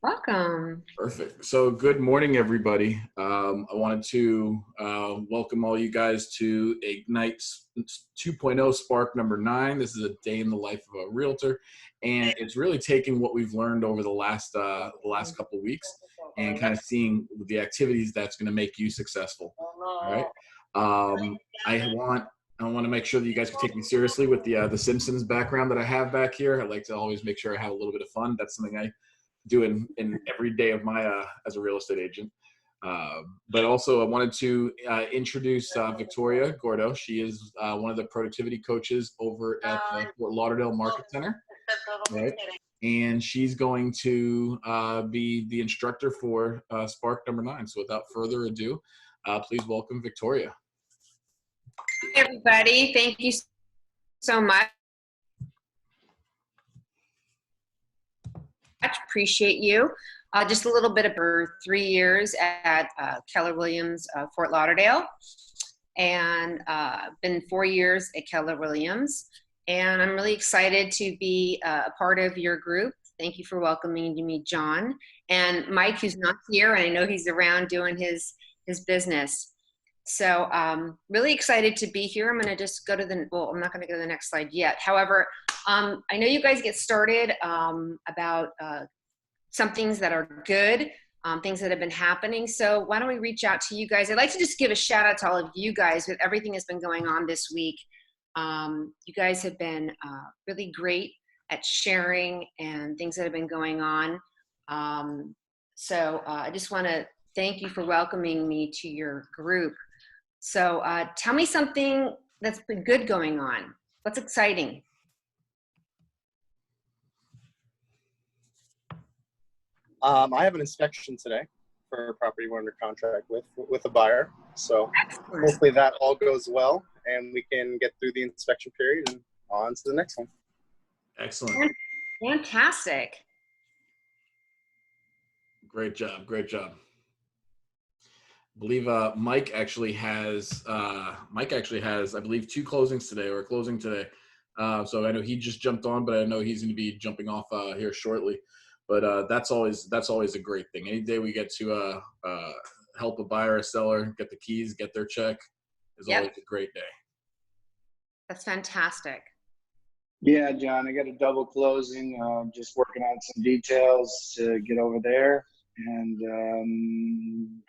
Welcome. Perfect. So good morning, everybody. I wanted to welcome all you guys to Ignite 2.0 Spark number 9. This is a day in the life of a realtor, and it's really taking what we've learned over the last couple of weeks and kind of seeing the activities that's going to make you successful. All right. I want to make sure that you guys can take me seriously with the Simpsons background that I have back here. I like to always make sure I have a little bit of fun. That's something I do in every day of my as a real estate agent. But also I wanted to introduce Victoria Gordo. She is one of the productivity coaches over at the Fort Lauderdale Market Center, right? And she's going to be the instructor for Spark number 9. So without further ado, please welcome Victoria. Hi, everybody. Thank you so much. Appreciate you. Just a little bit of 3 years at Keller Williams, Fort Lauderdale, and been 4 years at Keller Williams. And I'm really excited to be a part of your group. Thank you for welcoming me, John. And Mike, who's not here, and I know he's around doing his business. So really excited to be here. I'm going to just go to I'm not going to go to the next slide yet. However, I know you guys get started about some things that are good, things that have been happening. So why don't we reach out to you guys? I'd like to just give a shout out to all of you guys with everything that's been going on this week. You guys have been really great at sharing and things that have been going on. So I just want to thank you for welcoming me to your group. So tell me something that's been good going on. What's exciting? I have an inspection today for a property we're under contract with a buyer. So Excellent. hopefully that all goes well and we can get through the inspection period and on to the next one. Excellent. Fantastic. Great job. Great job. I believe Mike actually has I believe 2 closings today, or a closing today. So I know he just jumped on, but I know he's going to be jumping off here shortly. But that's always a great thing. Any day we get to help a buyer or seller get the keys, get their check, is always a great day. That's fantastic. Yeah, John, I got a double closing. Just working on some details to get over there, and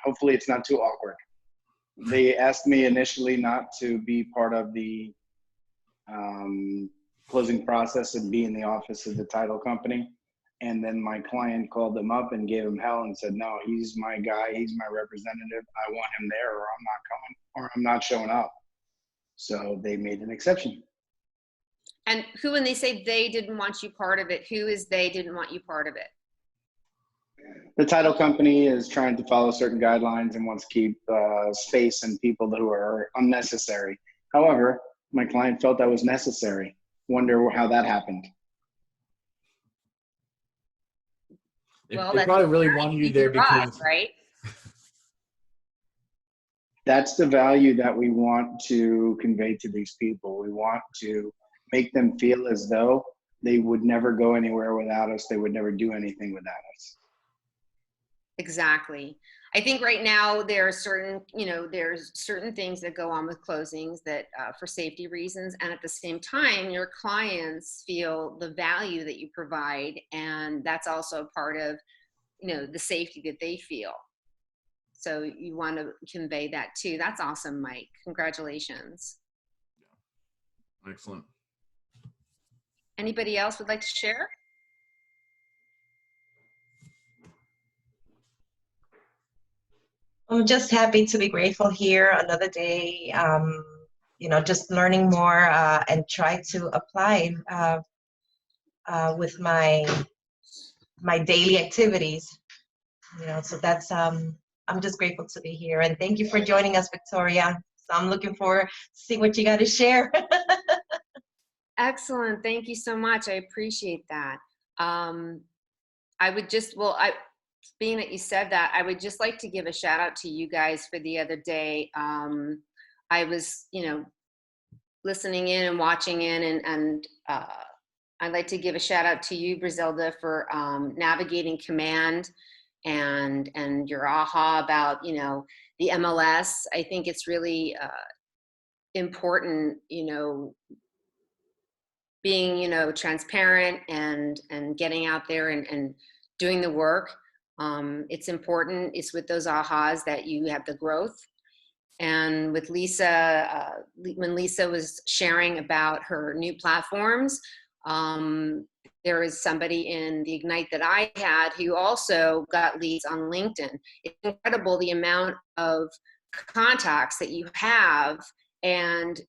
hopefully it's not too awkward. They asked me initially not to be part of the closing process and be in the office of the title company. And then my client called them up and gave him hell and said, no, he's my guy. He's my representative. I want him there, or I'm not coming, or I'm not showing up. So they made an exception. And who, when they say they didn't want you part of it, who is they didn't want you part of it? The title company is trying to follow certain guidelines and wants to keep space and people who are unnecessary. However, my client felt that was necessary. Wonder how that happened. Well, they probably really wanted you there because, right? That's the value that we want to convey to these people. We want to make them feel as though they would never go anywhere without us. They would never do anything without us. Exactly. I think right now there are there's certain things that go on with closings that for safety reasons, and at the same time, your clients feel the value that you provide, and that's also part of, the safety that they feel. So you want to convey that too. That's awesome, Mike. Congratulations. Excellent. Anybody else would like to share? I'm just happy to be grateful here another day, just learning more and try to apply with my daily activities, so that's, I'm just grateful to be here. And thank you for joining us, Victoria. So I'm looking forward to see what you got to share. Excellent. Thank you so much. I appreciate that. Being that you said that, I would just like to give a shout out to you guys for the other day. I was, listening in and watching in, and I'd like to give a shout out to you, Brizilda, for navigating command and your aha about, you know, the MLS. I think it's really important, you know, being, you know, transparent and getting out there and doing the work. It's important. It's with those ahas that you have the growth. And with Lisa, when Lisa was sharing about her new platforms, there was somebody in the Ignite that I had who also got leads on LinkedIn. It's incredible the amount of contacts that you have. And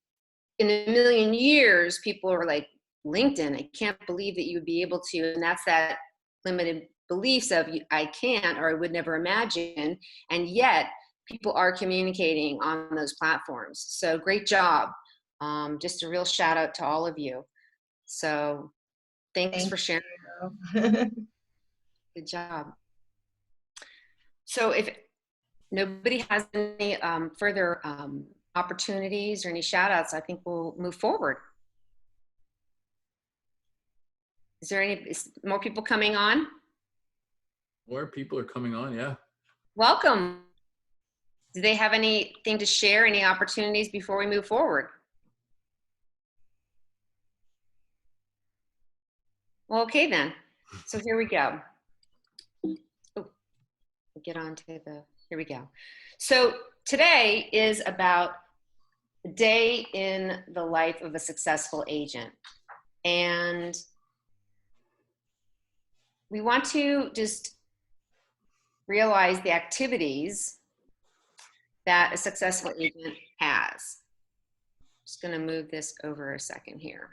in a million years, people are like, LinkedIn, I can't believe that you would be able to. And that's that limited beliefs of I can't, or I would never imagine. And yet people are communicating on those platforms. So great job. Just a real shout out to all of you. So thanks for sharing. Good job. So if nobody has any further opportunities or any shout outs, I think we'll move forward. Is there more people coming on? More people are coming on, yeah. Welcome. Do they have anything to share, any opportunities before we move forward? Well, okay then. So here we go. Oh, get on to here we go. So today is about a day in the life of a successful agent. And we want to just realize the activities that a successful agent has. Just going to move this over a second here.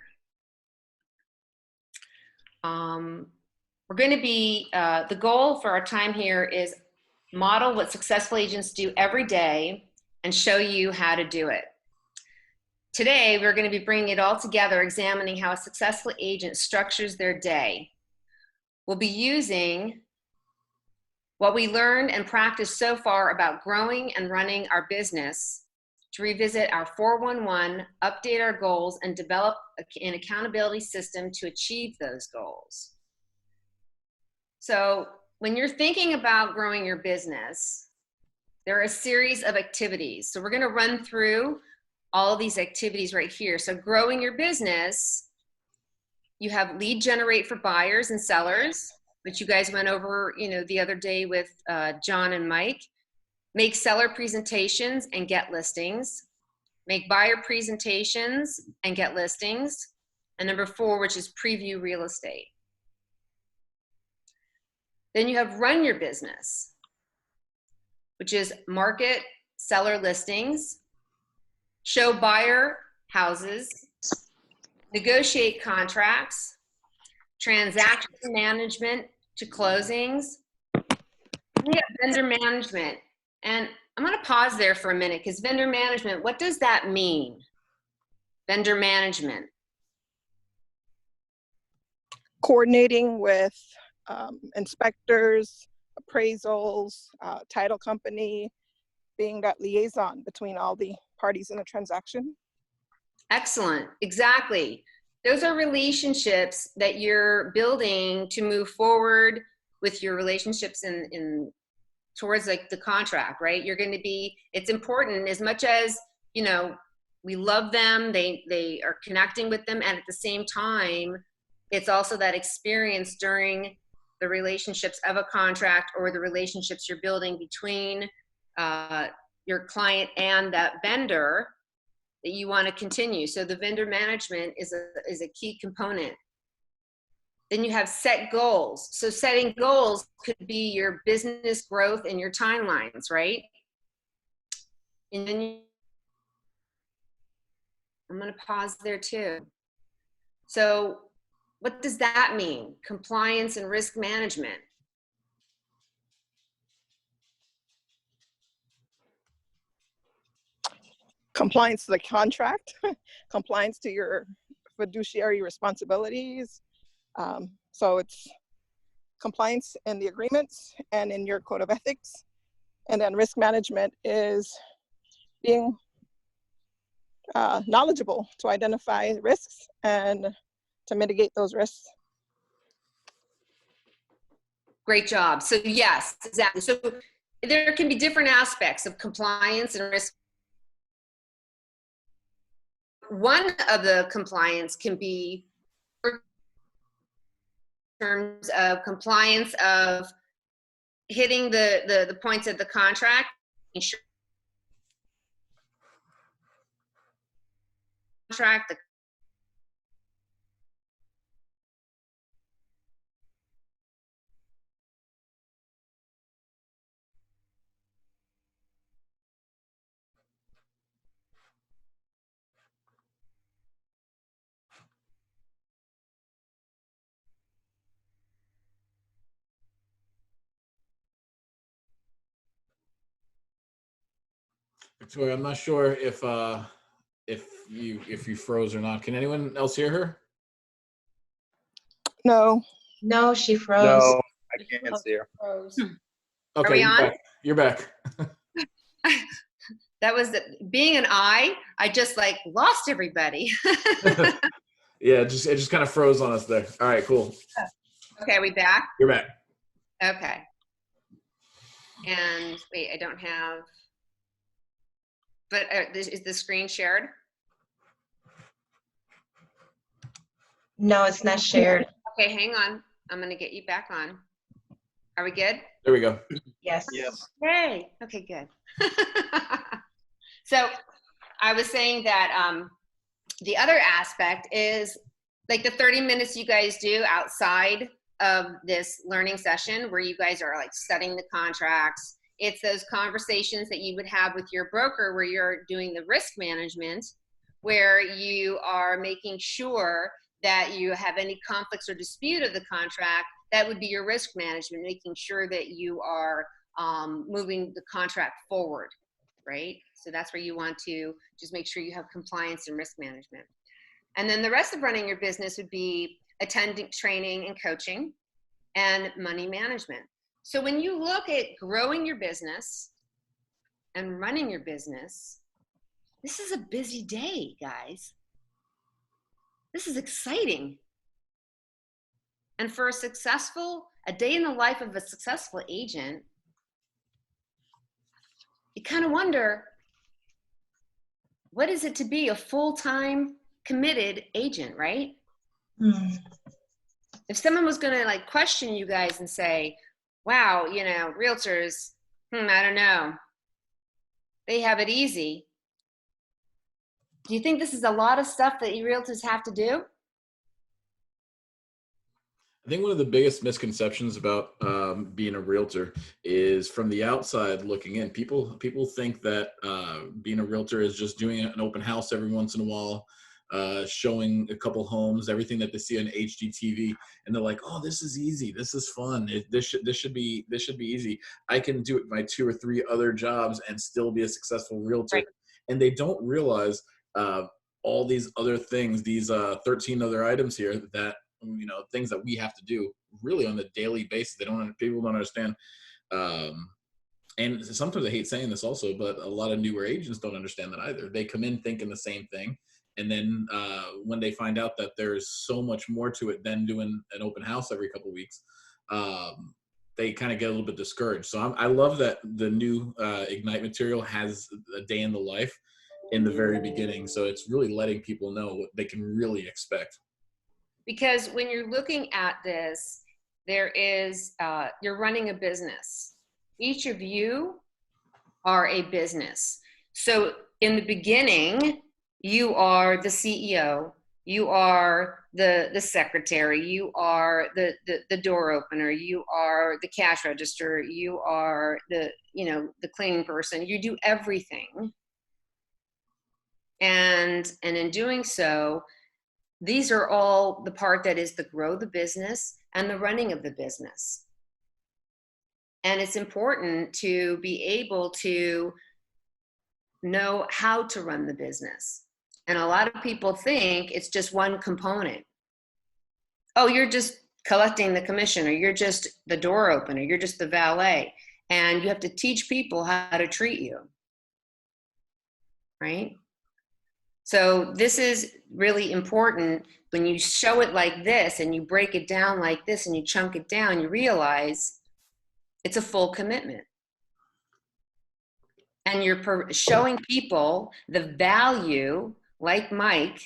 We're going to be, the goal for our time here is model what successful agents do every day and show you how to do it. Today, we're going to be bringing it all together, examining how a successful agent structures their day. We'll be using what we learned and practiced so far about growing and running our business to revisit our 411, update our goals, and develop an accountability system to achieve those goals. So when you're thinking about growing your business, there are a series of activities. So we're going to run through all of these activities right here. So growing your business, you have lead generate for buyers and sellers, which you guys went over, you know, the other day with John and Mike. Make seller presentations and get listings. Make buyer presentations and get listings. And number 4, which is preview real estate. Then you have run your business, which is market seller listings, show buyer houses, negotiate contracts, transaction management to closings. We have vendor management. And I'm going to pause there for a minute because vendor management, what does that mean? Vendor management. Coordinating with inspectors, appraisals, title company, being that liaison between all the parties in a transaction. Excellent. Exactly. Those are relationships that you're building to move forward with your relationships in towards like the contract, right? You're going to be, it's important as much as, you know, we love them, they are connecting with them. And at the same time, it's also that experience during the relationships of a contract or the relationships you're building between your client and that vendor that you want to continue. So the vendor management is a key component. Then you have set goals. So setting goals could be your business growth and your timelines, right? And then I'm going to pause there too. So what does that mean? Compliance and risk management. Compliance to the contract, compliance to your fiduciary responsibilities. So it's compliance in the agreements and in your code of ethics. And then risk management is being knowledgeable to identify risks and to mitigate those risks? Great job. So yes, exactly. So there can be different aspects of compliance and risk. One of the compliance can be in terms of compliance of hitting the points of the contract, the Victoria, I'm not sure if you froze or not. Can anyone else hear her? No. No, she froze. No, I can't see her. Okay, Are we you're on? back. You're back. That was being an I just like lost everybody. Yeah, it just kind of froze on us there. All right, cool. Okay, are we back? You're back. Okay. And wait, I don't have, but is the screen shared? No, it's not shared. Okay, hang on. I'm gonna get you back on. Are we good? There we go. Yes. Yes. Yay. Okay, good. So I was saying that the other aspect is like the 30 minutes you guys do outside of this learning session where you guys are like studying the contracts. It's those conversations that you would have with your broker where you're doing the risk management, where you are making sure that you have any conflicts or dispute of the contract. That would be your risk management, making sure that you are moving the contract forward, right? So that's where you want to just make sure you have compliance and risk management. And then the rest of running your business would be attending training and coaching and money management. So when you look at growing your business and running your business, this is a busy day, guys. This is exciting. And for a day in the life of a successful agent, you kind of wonder, what is it to be a full-time committed agent, right? Mm. If someone was going to like question you guys and say, wow, you know, realtors, I don't know, they have it easy. Do you think this is a lot of stuff that you realtors have to do? I think one of the biggest misconceptions about being a realtor is from the outside looking in. People think that being a realtor is just doing an open house every once in a while, showing a couple homes, everything that they see on HGTV, and they're like, "Oh, this is easy. This is fun. This should be easy. I can do it my 2 or 3 other jobs and still be a successful realtor." Right. And they don't realize all these other things, these 13 other items here that, you know, things that we have to do really on a daily basis. People don't understand. And sometimes I hate saying this also, but a lot of newer agents don't understand that either. They come in thinking the same thing. And then when they find out that there's so much more to it than doing an open house every couple of weeks, they kind of get a little bit discouraged. So I love that the new Ignite material has a day in the life in the very beginning. So it's really letting people know what they can really expect. Because when you're looking at this, there is, you're running a business. Each of you are a business. So in the beginning, you are the CEO, you are the secretary, you are the door opener, you are the cash register, you are the cleaning person, you do everything. And in doing so, these are all the part that is the grow the business and the running of the business. And it's important to be able to know how to run the business. And a lot of people think it's just one component. Oh, you're just collecting the commission, or you're just the door opener, you're just the valet. And you have to teach people how to treat you, right? So this is really important. When you show it like this and you break it down like this and you chunk it down, you realize it's a full commitment. And you're showing people the value, like Mike,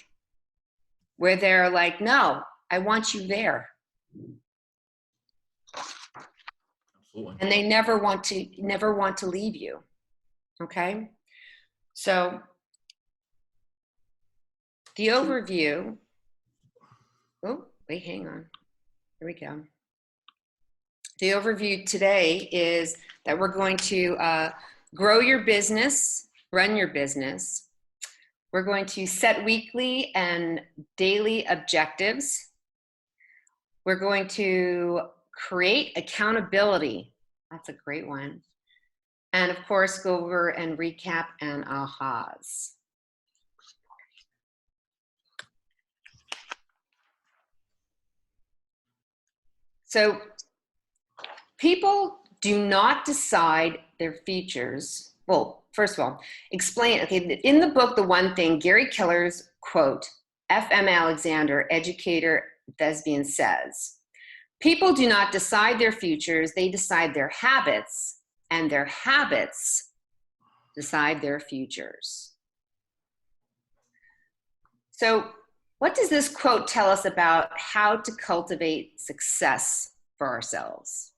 where they're like, no, I want you there. Absolutely. And they never want to leave you. Okay? So the overview, oh, wait, hang on. Here we go. The overview today is that we're going to grow your business, run your business. We're going to set weekly and daily objectives. We're going to create accountability. That's a great one. And of course, go over and recap and ahas. So people do not decide their futures. Well, first of all, explain, okay, in the book, The One Thing, Gary Keller's quote, F.M. Alexander, educator, thespian, says, people do not decide their futures, they decide their habits, and their habits decide their futures. So what does this quote tell us about how to cultivate success for ourselves?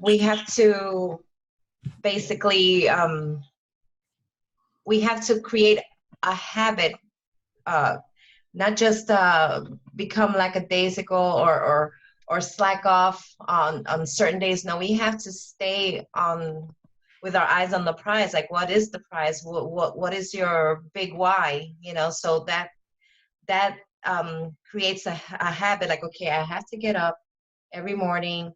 We have to basically, we have to create a habit, not just become like a daisical or slack off on certain days. No, we have to stay on with our eyes on the prize. Like, what is the prize? What is your big why? You know, so that creates a habit. Like, okay, I have to get up every morning,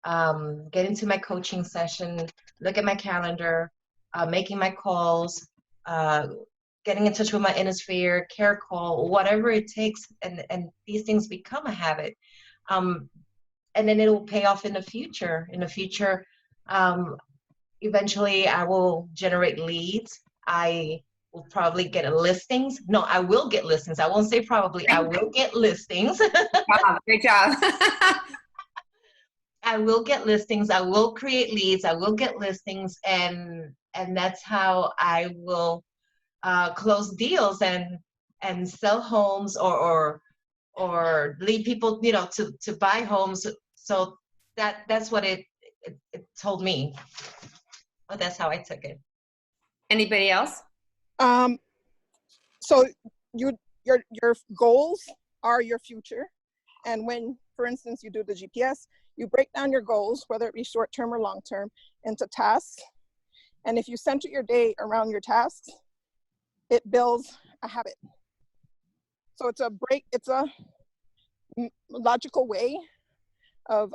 get into my coaching session, look at my calendar, making my calls, getting in touch with my inner sphere, care call, whatever it takes, and these things become a habit. And then it will pay off in the future. In the future, eventually I will generate leads. I will probably get listings. No, I will get listings. I won't say probably, I will get listings. Great job. I will get listings. I will create leads. I will get listings, and that's how I will close deals and sell homes or lead people, you know, to buy homes. So that's what it told me. But that's how I took it. Anybody else? So your goals are your future. And when, for instance, you do the GPS, you break down your goals, whether it be short-term or long-term, into tasks. And if you center your day around your tasks, it builds a habit. So it's a logical way of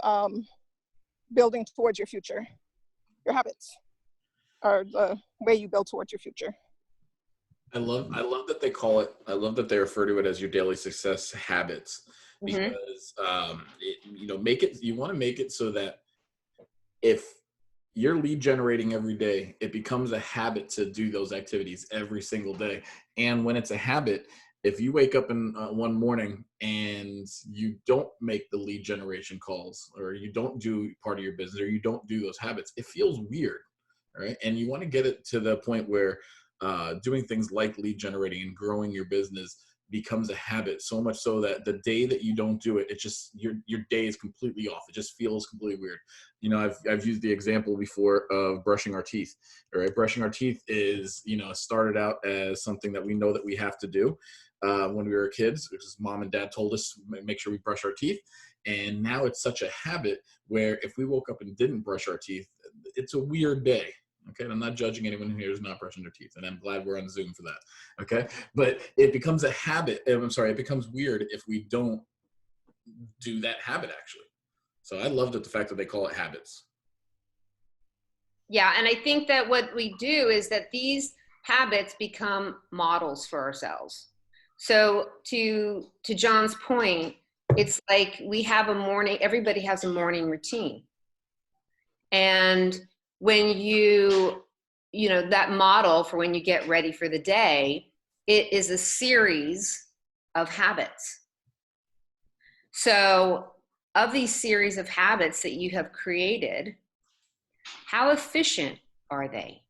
building towards your future. Your habits are the way you build towards your future. I love that they call it, I love that they refer to it as your daily success habits, because you know, you want to make it so that if you're lead generating every day, it becomes a habit to do those activities every single day. And when it's a habit, if you wake up in one morning and you don't make the lead generation calls, or you don't do part of your business, or you don't do those habits, it feels weird, right? And you want to get it to the point where doing things like lead generating and growing your business becomes a habit, so much so that the day that you don't do it, it just, your day is completely off. It just feels completely weird. You know, I've used the example before of brushing our teeth. All right, brushing our teeth is, you know, started out as something that we know that we have to do when we were kids, because mom and dad told us make sure we brush our teeth. And now it's such a habit where if we woke up and didn't brush our teeth, it's a weird day. Okay, and I'm not judging anyone here who's not brushing their teeth, and I'm glad we're on Zoom for that. Okay, but it becomes a habit. I'm sorry, it becomes weird if we don't do that habit, actually. So I loved it, the fact that they call it habits. Yeah, and I think that what we do is that these habits become models for ourselves. So to John's point, it's like we have a morning, everybody has a morning routine. And when you you know, that model for when you get ready for the day, it is a series of habits. So of these series of habits that you have created, how efficient are they?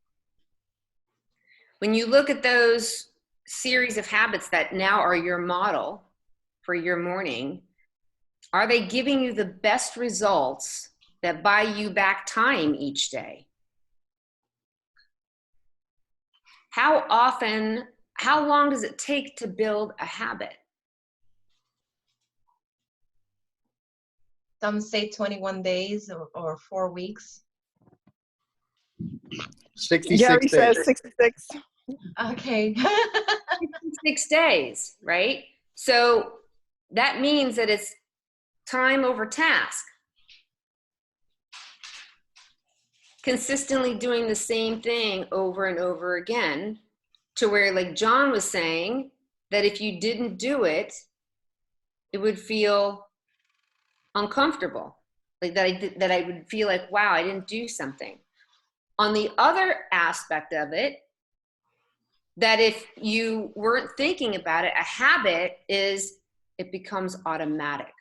When you look at those series of habits that now are your model for your morning, are they giving you the best results that buy you back time each day? How often, how long does it take to build a habit? Some say 21 days or 4 weeks. 66 Gary days. says 66. Okay. 6 days, right? So that means that it's time over task. Consistently doing the same thing over and over again, to where, like John was saying, that if you didn't do it, it would feel uncomfortable. Like that I would feel like, wow, I didn't do something. On the other aspect of it, that if you weren't thinking about it, a habit is, it becomes automatic.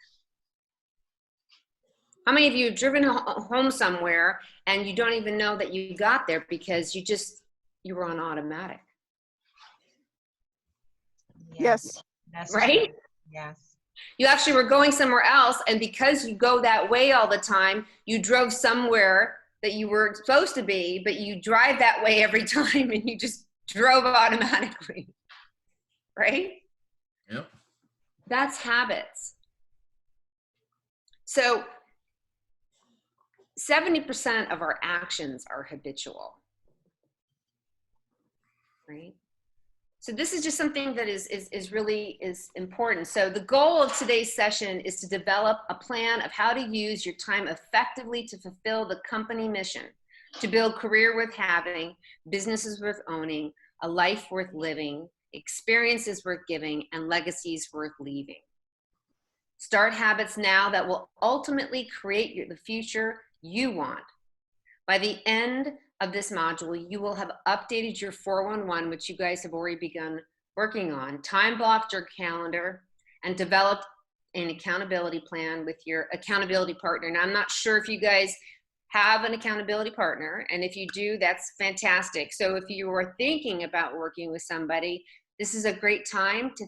How many of you have driven home somewhere and you don't even know that you got there because you were on automatic? Yes. That's right? true. Yes. You actually were going somewhere else, and because you go that way all the time, you drove somewhere that you were supposed to be, but you drive that way every time and you just drove automatically, right? Yep. That's habits. So 70% of our actions are habitual, right? So this is just something that is really important. So the goal of today's session is to develop a plan of how to use your time effectively to fulfill the company mission, to build career worth having, businesses worth owning, a life worth living, experiences worth giving, and legacies worth leaving. Start habits now that will ultimately create the future you want. By the end of this module, you will have updated your 411, which you guys have already begun working on, time blocked your calendar, and developed an accountability plan with your accountability partner. Now, I'm not sure if you guys have an accountability partner, and if you do, that's fantastic. So if you are thinking about working with somebody, this is a great time to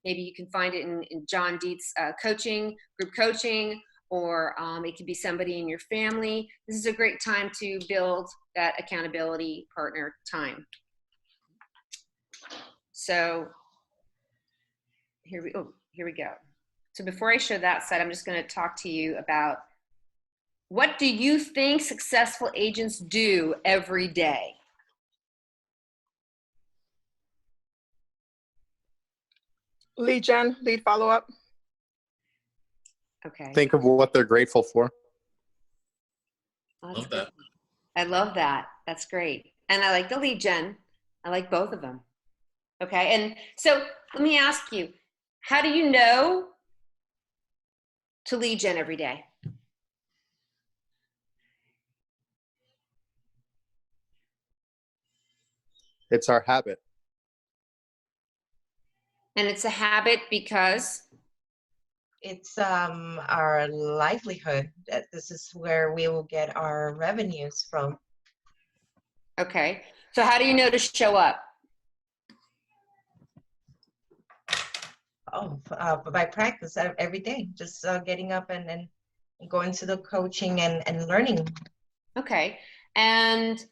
maybe you can find it in John Dietz coaching, group coaching, or it could be somebody in your family. This is a great time to build that accountability partner time. So here we go. So before I show that slide, I'm just going to talk to you about, what do you think successful agents do every day? Lead gen, lead follow-up. Okay. Think of what they're grateful for. Love that. I love that. That's great. And I like the lead gen. I like both of them. Okay. And so let me ask you, how do you know to lead gen every day? It's our habit. And it's a habit because? It's our livelihood. That this is where we will get our revenues from. Okay. So how do you know to show up? Oh, by practice every day, just getting up and going to the coaching and learning. Okay. And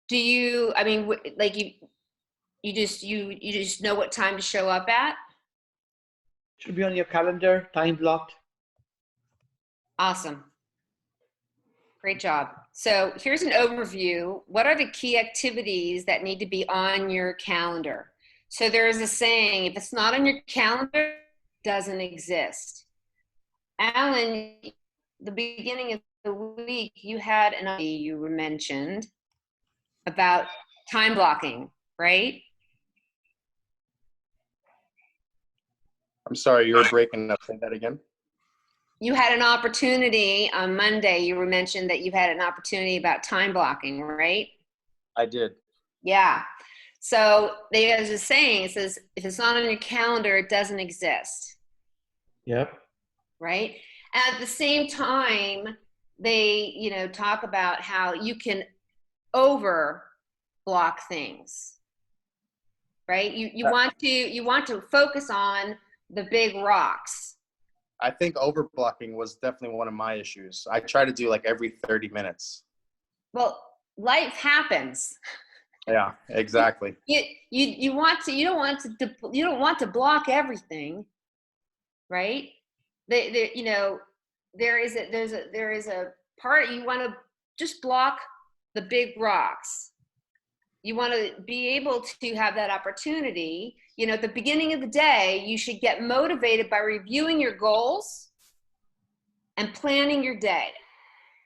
do you, I mean, like you just know what time to show up at? Should be on your calendar, time blocked. Awesome. Great job. So here's an overview. What are the key activities that need to be on your calendar? So there is a saying, if it's not on your calendar, it doesn't exist. Alan, the beginning of the week, you had an idea you mentioned about time blocking, right? I'm sorry, you were breaking up. Say that again. you had an opportunity on Monday. You were mentioned that you had an opportunity about time blocking, right? I did. Yeah. So they are just saying, it says, if it's not on your calendar, it doesn't exist, Yep. right? At the same time, they, talk about how you can over block things, right? You want to focus on the big rocks. I think overblocking was definitely one of my issues. I try to do like every 30 minutes. Well, life happens. Yeah, exactly. You don't want to block everything, right? There is a part you want to just block the big rocks. You want to be able to have that opportunity. At the beginning of the day, you should get motivated by reviewing your goals and planning your day.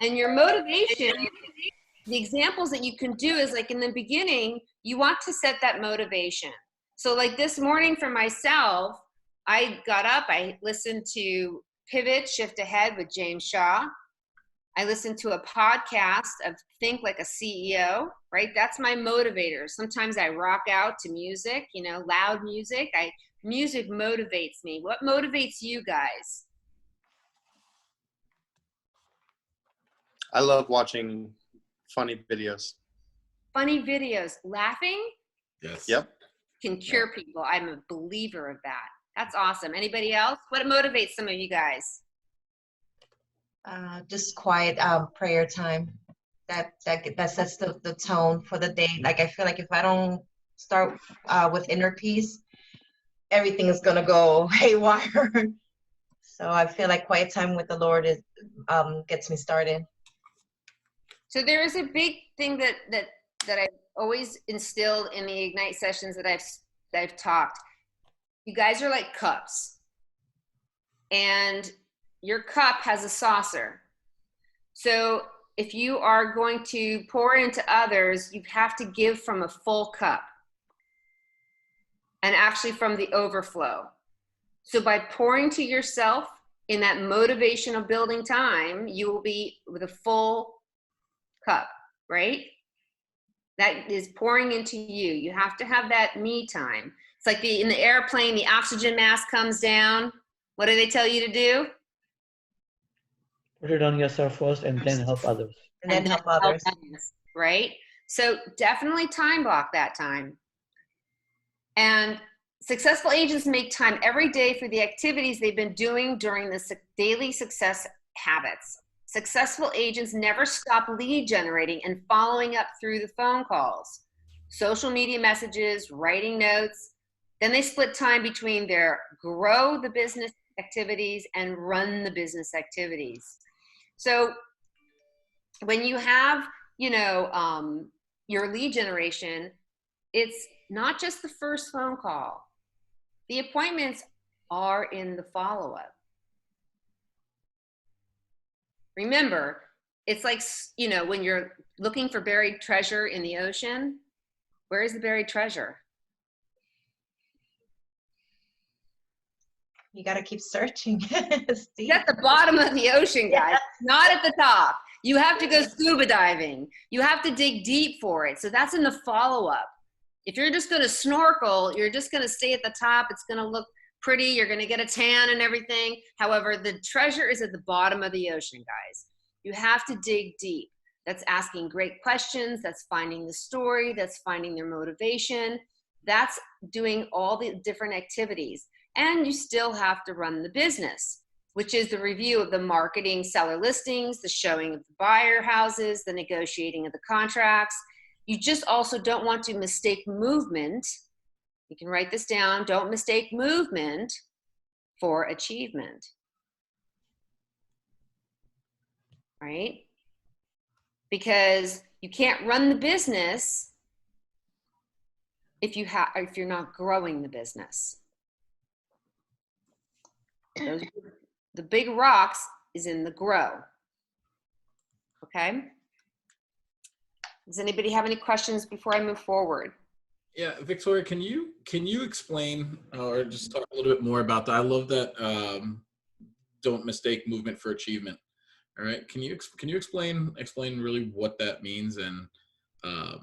And your motivation, the examples that you can do is like in the beginning, you want to set that motivation. So like this morning for myself, I got up, I listened to Pivot, Shift Ahead with James Shaw. I listened to a podcast of Think Like a CEO, right? That's my motivator. Sometimes I rock out to music, loud music. Music motivates me. What motivates you guys? I love watching funny videos. Funny videos. Laughing Yes. Yep. can cure people. I'm a believer of that. That's awesome. Anybody else? What motivates some of you guys? Just quiet prayer time. That sets the tone for the day. Like I feel like if I don't start with inner peace, everything is gonna go haywire. So I feel like quiet time with the Lord is gets me started. So there is a big thing that I've always instilled in the Ignite sessions that I've talked. You guys are like cups, and your cup has a saucer. So if you are going to pour into others, you have to give from a full cup and actually from the overflow. So by pouring to yourself in that motivational building time, you will be with a full cup, right? That is pouring into you. You have to have that me time. It's like in the airplane, the oxygen mask comes down. What do they tell you to do? Put it on yourself first and then help others. And then help others. Right? So definitely time block that time. And successful agents make time every day for the activities they've been doing during the daily success habits. Successful agents never stop lead generating and following up through the phone calls, social media messages, writing notes. Then they split time between their grow the business activities and run the business activities. So when you have, your lead generation, it's not just the first phone call. The appointments are in the follow-up. Remember, it's like, when you're looking for buried treasure in the ocean, where is the buried treasure? You got to keep searching. It's at the bottom of the ocean, guys, not at the top. You have to go scuba diving. You have to dig deep for it. So that's in the follow-up. If you're just going to snorkel, you're just going to stay at the top. It's going to look pretty. You're going to get a tan and everything. However, the treasure is at the bottom of the ocean, guys. You have to dig deep. That's asking great questions. That's finding the story. That's finding their motivation. That's doing all the different activities. And you still have to run the business, which is the review of the marketing seller listings, the showing of the buyer houses, the negotiating of the contracts. You just also don't want to mistake movement. You can write this down. Don't mistake movement for achievement. Right? Because you can't run the business if you're not growing the business. The big rocks is in the grow. Okay? Does anybody have any questions before I move forward? Yeah, Victoria, can you explain or just talk a little bit more about that? I love that don't mistake movement for achievement. All right. Can you explain really what that means, and yeah,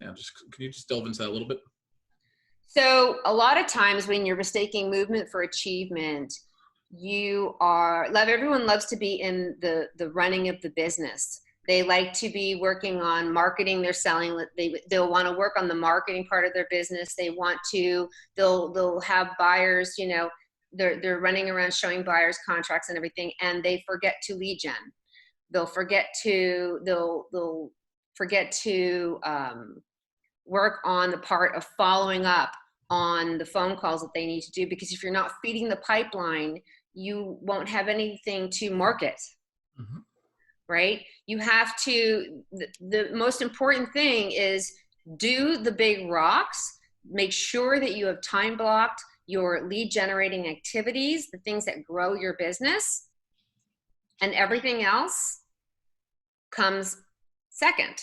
can you just delve into that a little bit? So a lot of times when you're mistaking movement for achievement, everyone loves to be in the running of the business. They like to be working on marketing, they're selling, they'll want to work on the marketing part of their business. They'll have buyers, you know, they're running around showing buyers contracts and everything, and they forget to lead gen. They'll forget to work on the part of following up on the phone calls that they need to do, because if you're not feeding the pipeline, you won't have anything to market. Mm-hmm. Right? You have to, the most important thing is do the big rocks, make sure that you have time blocked your lead generating activities, the things that grow your business, and everything else comes second.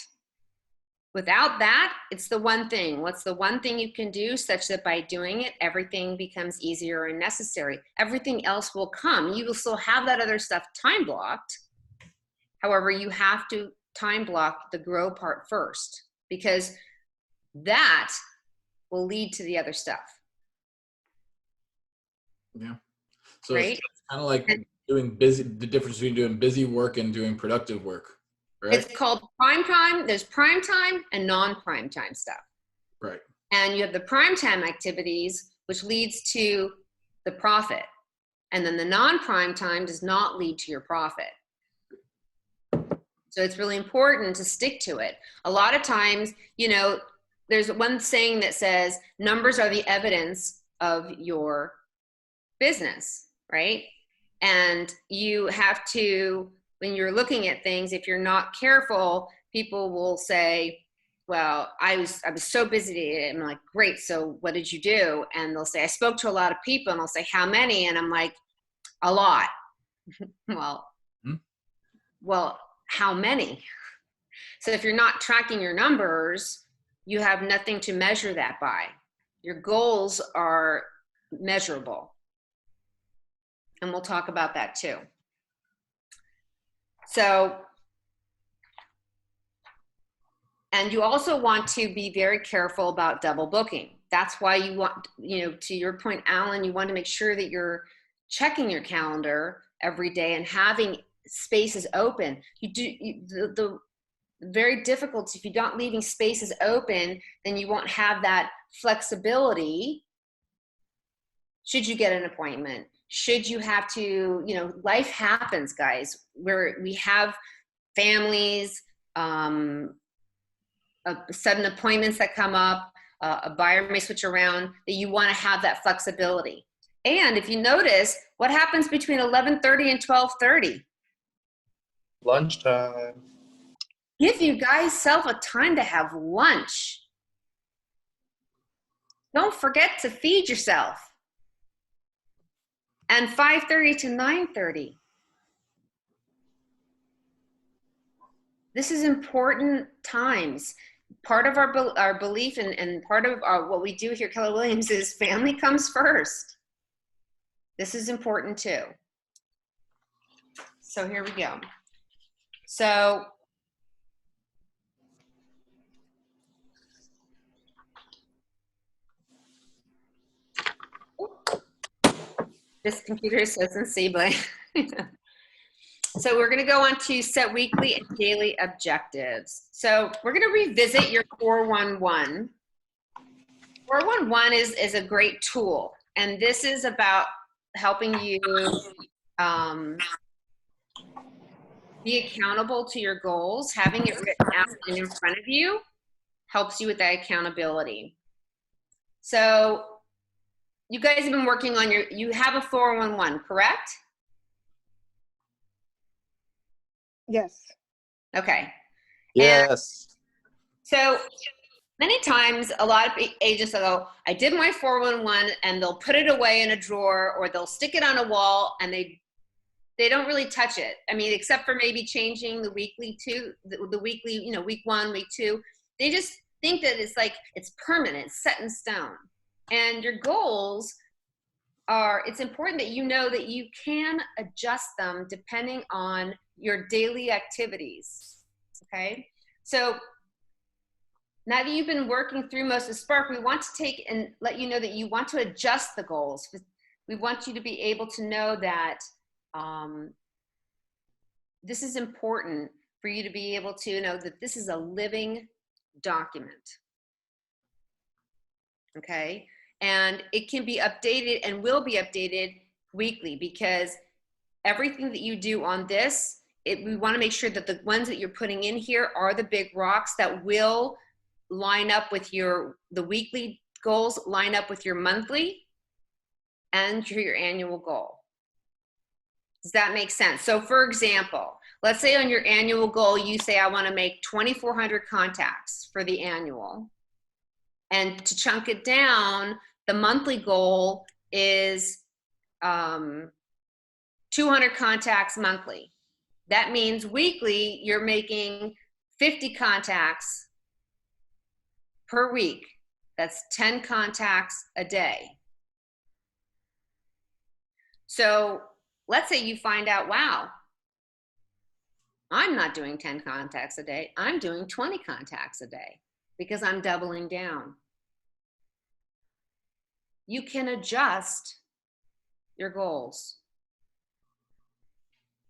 Without that, it's the one thing. What's the one thing you can do such that by doing it, everything becomes easier and necessary? Everything else will come. You will still have that other stuff time blocked. However, you have to time block the grow part first, because that will lead to the other stuff. Yeah. So right? it's kind of like doing the difference between doing busy work and doing productive work, right? It's called prime time. There's prime time and non-prime time stuff. Right. And you have the prime time activities, which leads to the profit. And then the non-prime time does not lead to your profit. So it's really important to stick to it. A lot of times, you know, there's one saying that says numbers are the evidence of your business, right? And you have to, when you're looking at things, if you're not careful, people will say, well, I was so busy today. I'm like, great, so what did you do? And they'll say, I spoke to a lot of people. And I'll say, how many? And I'm like, a lot. Well, how many? So if you're not tracking your numbers, you have nothing to measure that by. Your goals are measurable. And we'll talk about that too. So, and you also want to be very careful about double booking. That's why you want, you know, to your point, Alan, you want to make sure that you're checking your calendar every day and having spaces open. The very difficult, if you're not leaving spaces open, then you won't have that flexibility. Should you get an appointment? Should you have to, you know, life happens, guys, where we have families, sudden appointments that come up, a buyer may switch around, that you want to have that flexibility. And if you notice, what happens between 11:30 and 12:30? Lunchtime. Give you guys self a time to have lunch. Don't forget to feed yourself. And 5:30 to 9:30. This is important times. Part of our belief and part of what we do here at Keller Williams is family comes first. This is important too. So here we go. So this computer doesn't see, but so we're going to go on to set weekly and daily objectives. So we're going to revisit your 411. 411 is a great tool, and this is about helping you be accountable to your goals. Having it written out and in front of you helps you with that accountability. So you guys have been working on you have a 411, correct? Yes. Okay. Yes. And so many times a lot of agents will go, I did my 411, and they'll put it away in a drawer or they'll stick it on a wall, and they don't really touch it. I mean, except for maybe changing the weekly to the weekly, you know, week 1, week 2. They just think that it's like, it's permanent, set in stone. And your goals it's important that you know that you can adjust them depending on your daily activities. Okay, so now that you've been working through most of Spark, we want to take and let you know that you want to adjust the goals. We want you to be able to know that this is important for you to be able to know that this is a living document. Okay, and it can be updated and will be updated weekly, because everything that you do on this, we want to make sure that the ones that you're putting in here are the big rocks that will line up with the weekly goals, line up with your monthly and your annual goal. Does that make sense? So for example, let's say on your annual goal, you say, I want to make 2,400 contacts for the annual. And to chunk it down, the monthly goal is 200 contacts monthly. That means weekly, you're making 50 contacts per week. That's 10 contacts a day. So let's say you find out, wow, I'm not doing 10 contacts a day. I'm doing 20 contacts a day because I'm doubling down. You can adjust your goals.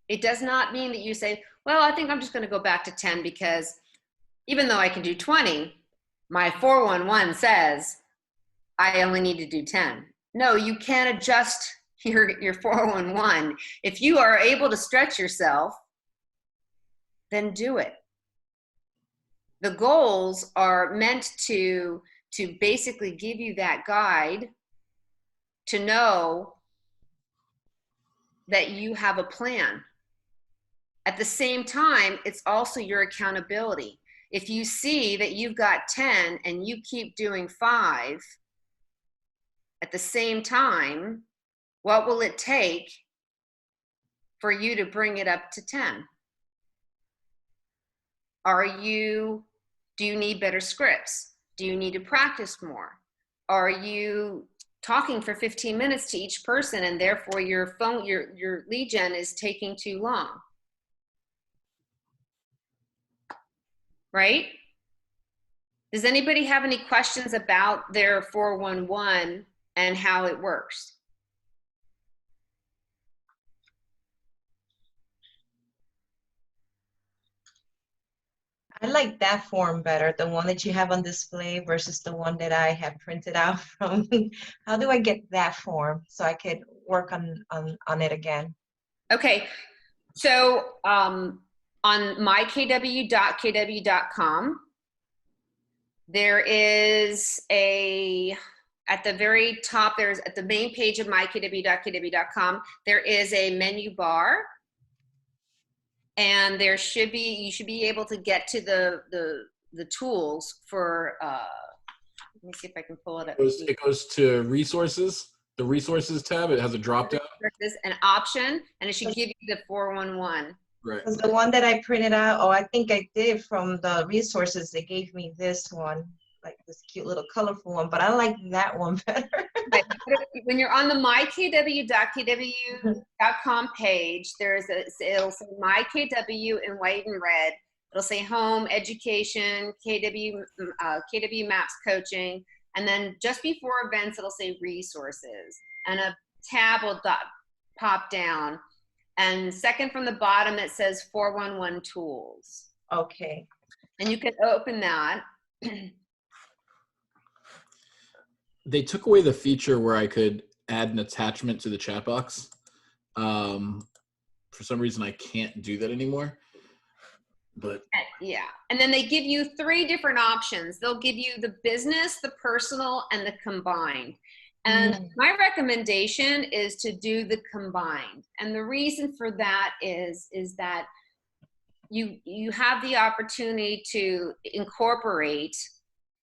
It does not mean that you say, well, I think I'm just going to go back to 10 because even though I can do 20, my 411 says I only need to do 10. No, you can adjust your 411. If you are able to stretch yourself, then do it. The goals are meant to basically give you that guide to know that you have a plan. At the same time, it's also your accountability. If you see that you've got 10 and you keep doing 5 at the same time, what will it take for you to bring it up to 10? Do you need better scripts? Do you need to practice more? Are you talking for 15 minutes to each person and therefore your lead gen is taking too long? Right? Does anybody have any questions about their 411 and how it works? I like that form better, the one that you have on display versus the one that I have printed out from. How do I get that form so I could work on it again? Okay, so on mykw.kw.com, there is at the very top, at the main page of mykw.kw.com, there is a menu bar. And you should be able to get to the tools for, let me see if I can pull it up. It goes to resources, the resources tab. It has a drop down. There's an option, and it should give you the 411. Right. Because the one that I printed out, I think I did from the resources, they gave me this one, like this cute little colorful one, but I like that one better. When you're on the mykw.kw.com page, it'll say mykw in white and red. It'll say home, education, KW Maps coaching, and then just before events, it'll say resources, and a tab will pop down. And second from the bottom, it says 411 tools. Okay. And you can open that. They took away the feature where I could add an attachment to the chat box. For some reason, I can't do that anymore. But yeah, and then they give you 3 different options. They'll give you the business, the personal, and the combined. And my recommendation is to do the combined. And the reason for that is that you have the opportunity to incorporate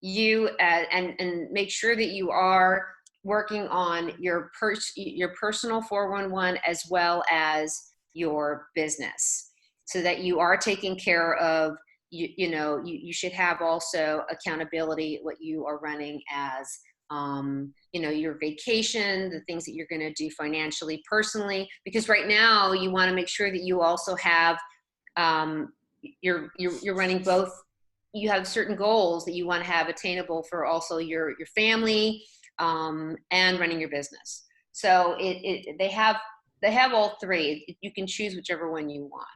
you and make sure that you are working on your personal 411 as well as your business, so that you are taking care of, you should have also accountability what you are running as you know, your vacation, the things that you're going to do financially, personally, because right now you want to make sure that you also have, you're running both. You have certain goals that you want to have attainable for also your family, and running your business. So they have all three. You can choose whichever one you want.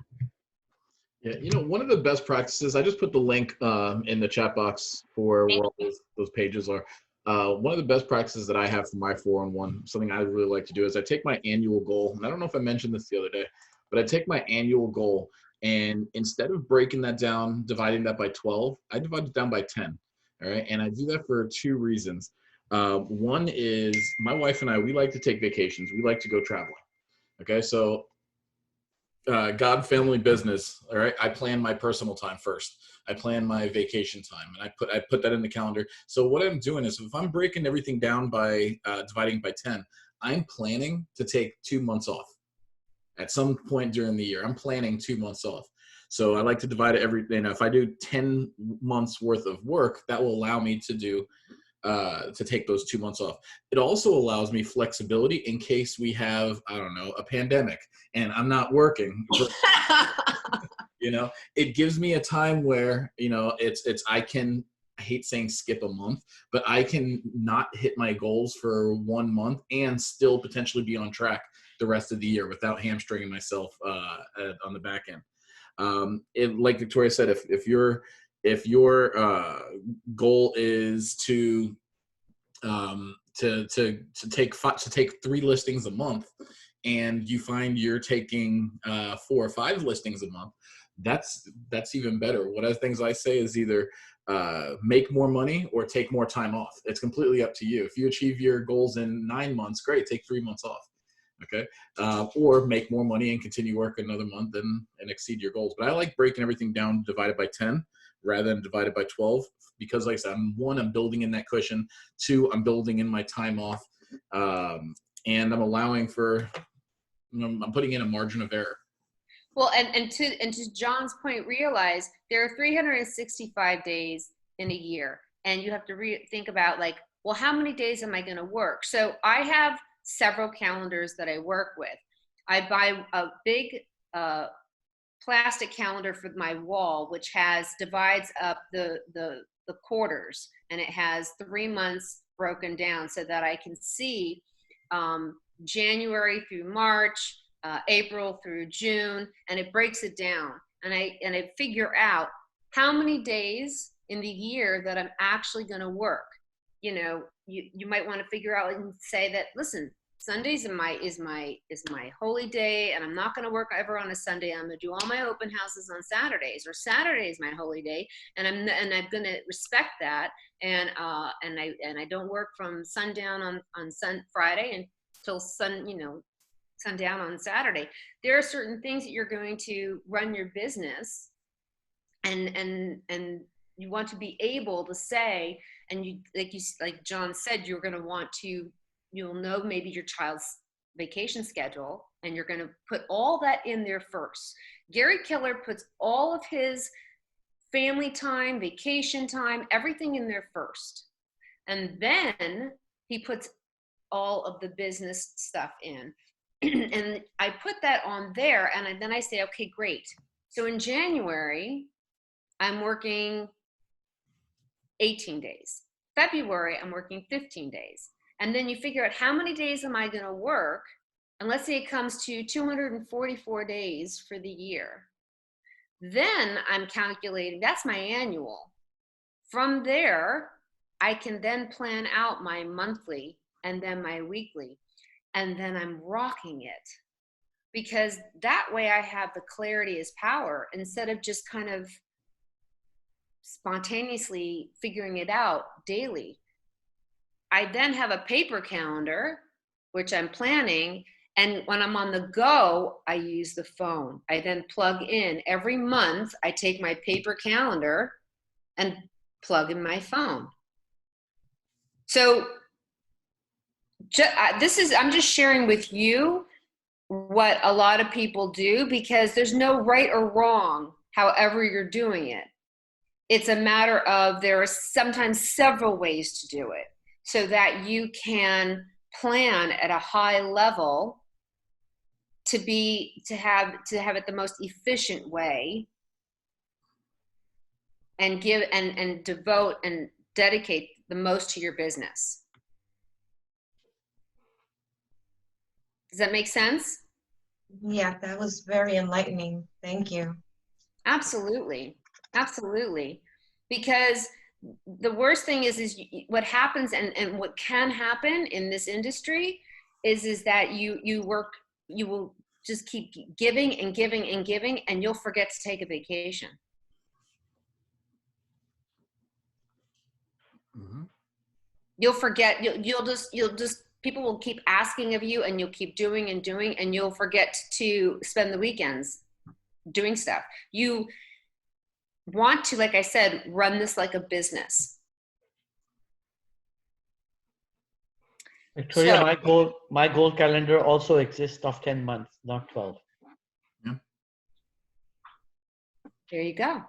Yeah, you know, one of the best practices, I just put the link in the chat box for where all those pages are. One of the best practices that I have for my 4-on-1, something I really like to do, is I take my annual goal, and I don't know if I mentioned this the other day, but I take my annual goal, and instead of breaking that down, dividing that by 12, I divide it down by 10. All right, and I do that for 2 reasons. One is my wife and I, we like to take vacations. We like to go traveling. Okay, so God, family, business. All right. I plan my personal time first. I plan my vacation time, and I put that in the calendar. So what I'm doing is, if I'm breaking everything down by dividing by 10, I'm planning to take 2 months off at some point during the year. I'm planning 2 months off. So I like to divide it if I do 10 months worth of work, that will allow me to do to take those 2 months off. It also allows me flexibility in case we have, I don't know, a pandemic and I'm not working. You know, it gives me a time where, you know, I hate saying skip a month, but I can not hit my goals for 1 month and still potentially be on track the rest of the year without hamstringing myself on the back end. Like Victoria said, if your goal is to take 3 listings a month, and you find you're taking 4 or 5 listings a month, that's even better. One of the things I say is either make more money or take more time off. It's completely up to you. If you achieve your goals in 9 months, great, take 3 months off. Okay. Or make more money and continue work another month and exceed your goals. But I like breaking everything down divided by 10 rather than divided by 12, because like I said, I'm building in that cushion. 2, I'm building in my time off. And I'm allowing for, I'm putting in a margin of error. Well, and to John's point, realize there are 365 days in a year, and you have to think about, like, well, how many days am I going to work? So I have several calendars that I work with. I buy a big plastic calendar for my wall, which divides up the quarters, and it has 3 months broken down so that I can see January through March, April through June, and it breaks it down. And I figure out how many days in the year that I'm actually going to work. You know, you might want to figure out and say that, listen, Sundays is my holy day, and I'm not going to work ever on a Sunday. I'm going to do all my open houses on Saturdays, or Saturday is my holy day, and I'm going to respect that. And I don't work from sundown on Friday until sundown on Saturday. There are certain things that you're going to run your business, and you want to be able to say, and like John said, you're going to want to, you'll know maybe your child's vacation schedule, and you're going to put all that in there first. Gary Keller puts all of his family time, vacation time, everything in there first. And then he puts all of the business stuff in. And I put that on there, and then I say, okay, great. So in January, I'm working 18 days. February, I'm working 15 days. And then you figure out, how many days am I going to work? And let's say it comes to 244 days for the year. Then I'm calculating, that's my annual. From there, I can then plan out my monthly and then my weekly. And then I'm rocking it. Because that way I have the clarity is power, instead of just kind of spontaneously figuring it out daily. I then have a paper calendar, which I'm planning. And when I'm on the go, I use the phone. I then plug in every month. I take my paper calendar and plug in my phone. So I'm just sharing with you what a lot of people do, because there's no right or wrong, however you're doing it. It's a matter of, there are sometimes several ways to do it. so that you can plan at a high level to have it the most efficient way, and give and devote and dedicate the most to your business. Does that make sense? Yeah, that was very enlightening. Thank you. Absolutely. Absolutely. Because the worst thing is what happens and what can happen in this industry is that you will just keep giving and giving and giving, and you'll forget to take a vacation. Mm-hmm. You'll forget, you'll just, people will keep asking of you, and you'll keep doing and doing, and you'll forget to spend the weekends doing stuff. You want to, like I said, run this like a business. Victoria, So, my goal calendar also exists of 10 months, not 12. Yeah. there you go.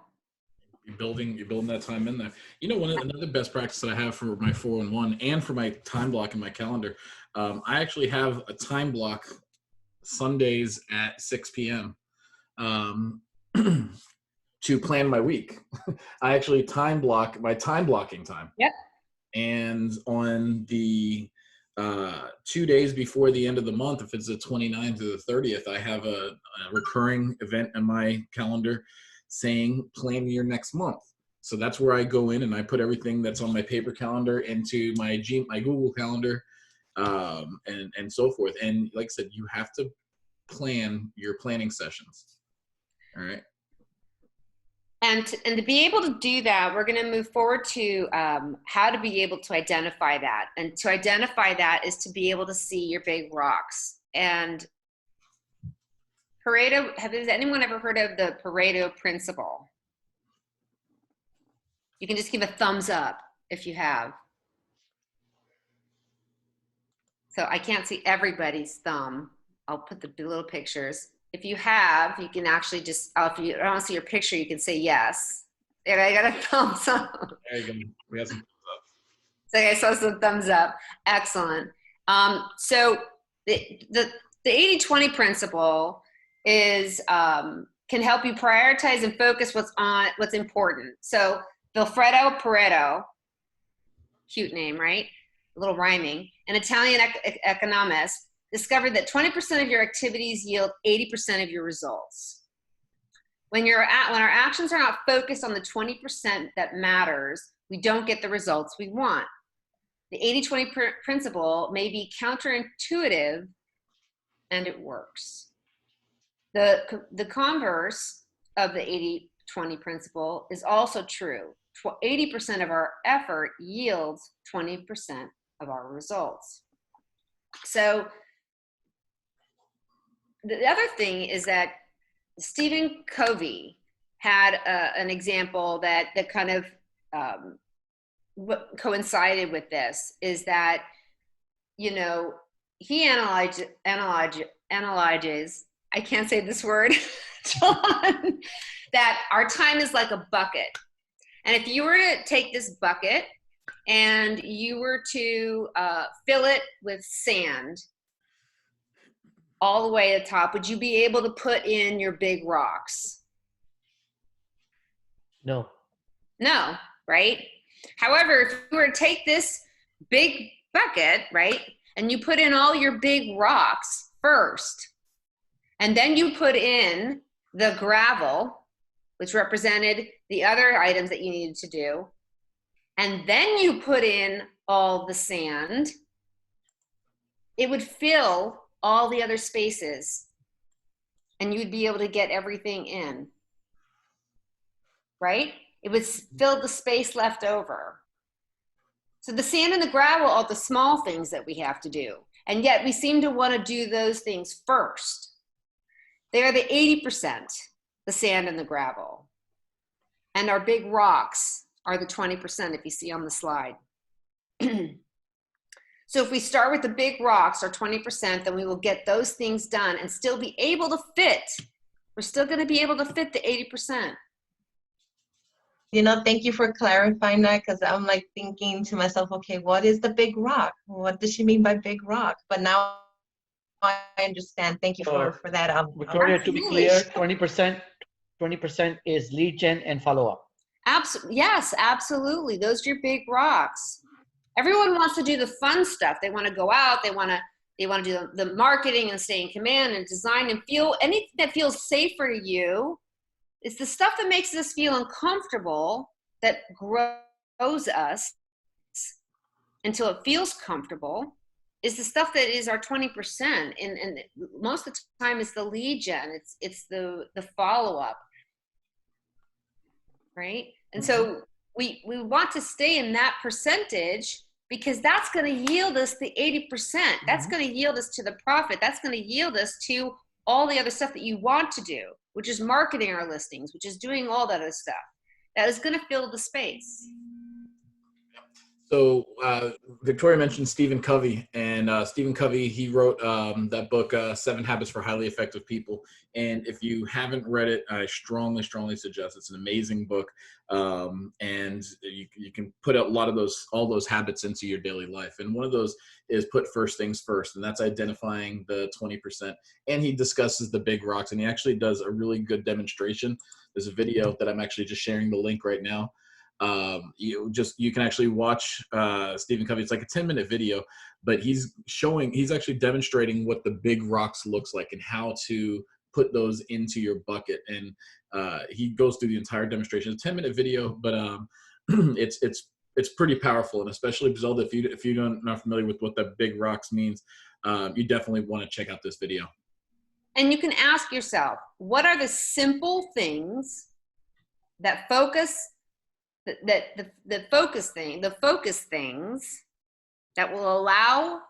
You're building that time in there. You know, another best practice that I have for my 411 and for my time block in my calendar, I actually have a time block Sundays at 6 p.m. To plan my week. I actually time block my time blocking time. Yep. And on the 2 days before the end of the month, if it's the 29th to the 30th, I have a recurring event in my calendar saying plan your next month. So that's where I go in and I put everything that's on my paper calendar into my Google calendar, and so forth. And like I said, you have to plan your planning sessions. All right. And to be able to do that, we're going to move forward to how to be able to identify that. And to identify that is to be able to see your big rocks. And Pareto, has anyone ever heard of the Pareto principle? You can just give a thumbs up if you have. So I can't see everybody's thumb. I'll put the little pictures. If you have, you can actually just, if you don't see your picture, you can say yes. And I got a thumbs up. There you go. We have some thumbs up. So I saw some thumbs up. Excellent. So the 80-20 principle is can help you prioritize and focus what's important. So Vilfredo Pareto, cute name, right? A little rhyming, an Italian economist, discovered that 20% of your activities yield 80% of your results. When our actions are not focused on the 20% that matters, we don't get the results we want. The 80-20 principle may be counterintuitive, and it works. The converse of the 80-20 principle is also true. 80% of our effort yields 20% of our results. So the other thing is that Stephen Covey had an example that kind of what coincided with this, is that, you know, he analyzes, I can't say this word, John, that our time is like a bucket. And if you were to take this bucket and you were to fill it with sand all the way at the top, would you be able to put in your big rocks? No. No, right? However, if you were to take this big bucket, right, and you put in all your big rocks first, and then you put in the gravel, which represented the other items that you needed to do, and then you put in all the sand, it would fill all the other spaces, and you'd be able to get everything in, right? It would fill the space left over. So the sand and the gravel are the small things that we have to do. And yet we seem to want to do those things first. They are the 80%, the sand and the gravel. And our big rocks are the 20%, if you see on the slide. So if we start with the big rocks, our 20%, then we will get those things done and still be able to fit. We're still going to be able to fit the 80%. You know, thank you for clarifying that, because I'm like thinking to myself, okay, what is the big rock? What does she mean by big rock? But now I understand. Thank you So, for that. Victoria, to be Absolutely. clear, 20% is lead gen and follow-up. Yes, absolutely. Those are your big rocks. Everyone wants to do the fun stuff. They want to go out. They want to do the marketing and stay in command and design and feel anything that feels safer to you. It's the stuff that makes us feel uncomfortable that grows us until it feels comfortable. Is the stuff that is our 20%, and most of the time it's the lead gen. It's the follow up, right? And so we want to stay in that percentage, because that's going to yield us the 80%. That's going to yield us to the profit. That's going to yield us to all the other stuff that you want to do, which is marketing our listings, which is doing all that other stuff. That is going to fill the space. So Victoria mentioned Stephen Covey, and Stephen Covey, he wrote that book, 7 Habits for Highly Effective People. And if you haven't read it, I strongly, strongly suggest. It's an amazing book, and you can put a lot of all those habits into your daily life. And one of those is put first things first, and that's identifying the 20%. And he discusses the big rocks, and he actually does a really good demonstration. There's a video that I'm actually just sharing the link right now. You can actually watch Stephen Covey. It's like a 10-minute video, but he's actually demonstrating what the big rocks looks like and how to put those into your bucket. And he goes through the entire demonstration. It's a 10-minute video, but it's pretty powerful. And especially, Zelda, if you're not familiar with what the big rocks means, you definitely want to check out this video. And you can ask yourself, what are the simple things that focus the focus things that will allow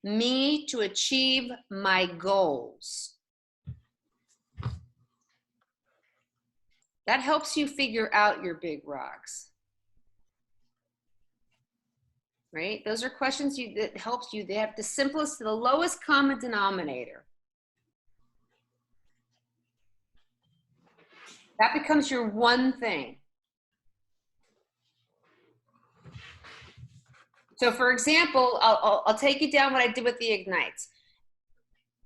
me to achieve my goals? That helps you figure out your big rocks, right? Those are questions that helps you. They have the simplest to the lowest common denominator. That becomes your one thing. So for example, I'll take you down what I did with the Ignites.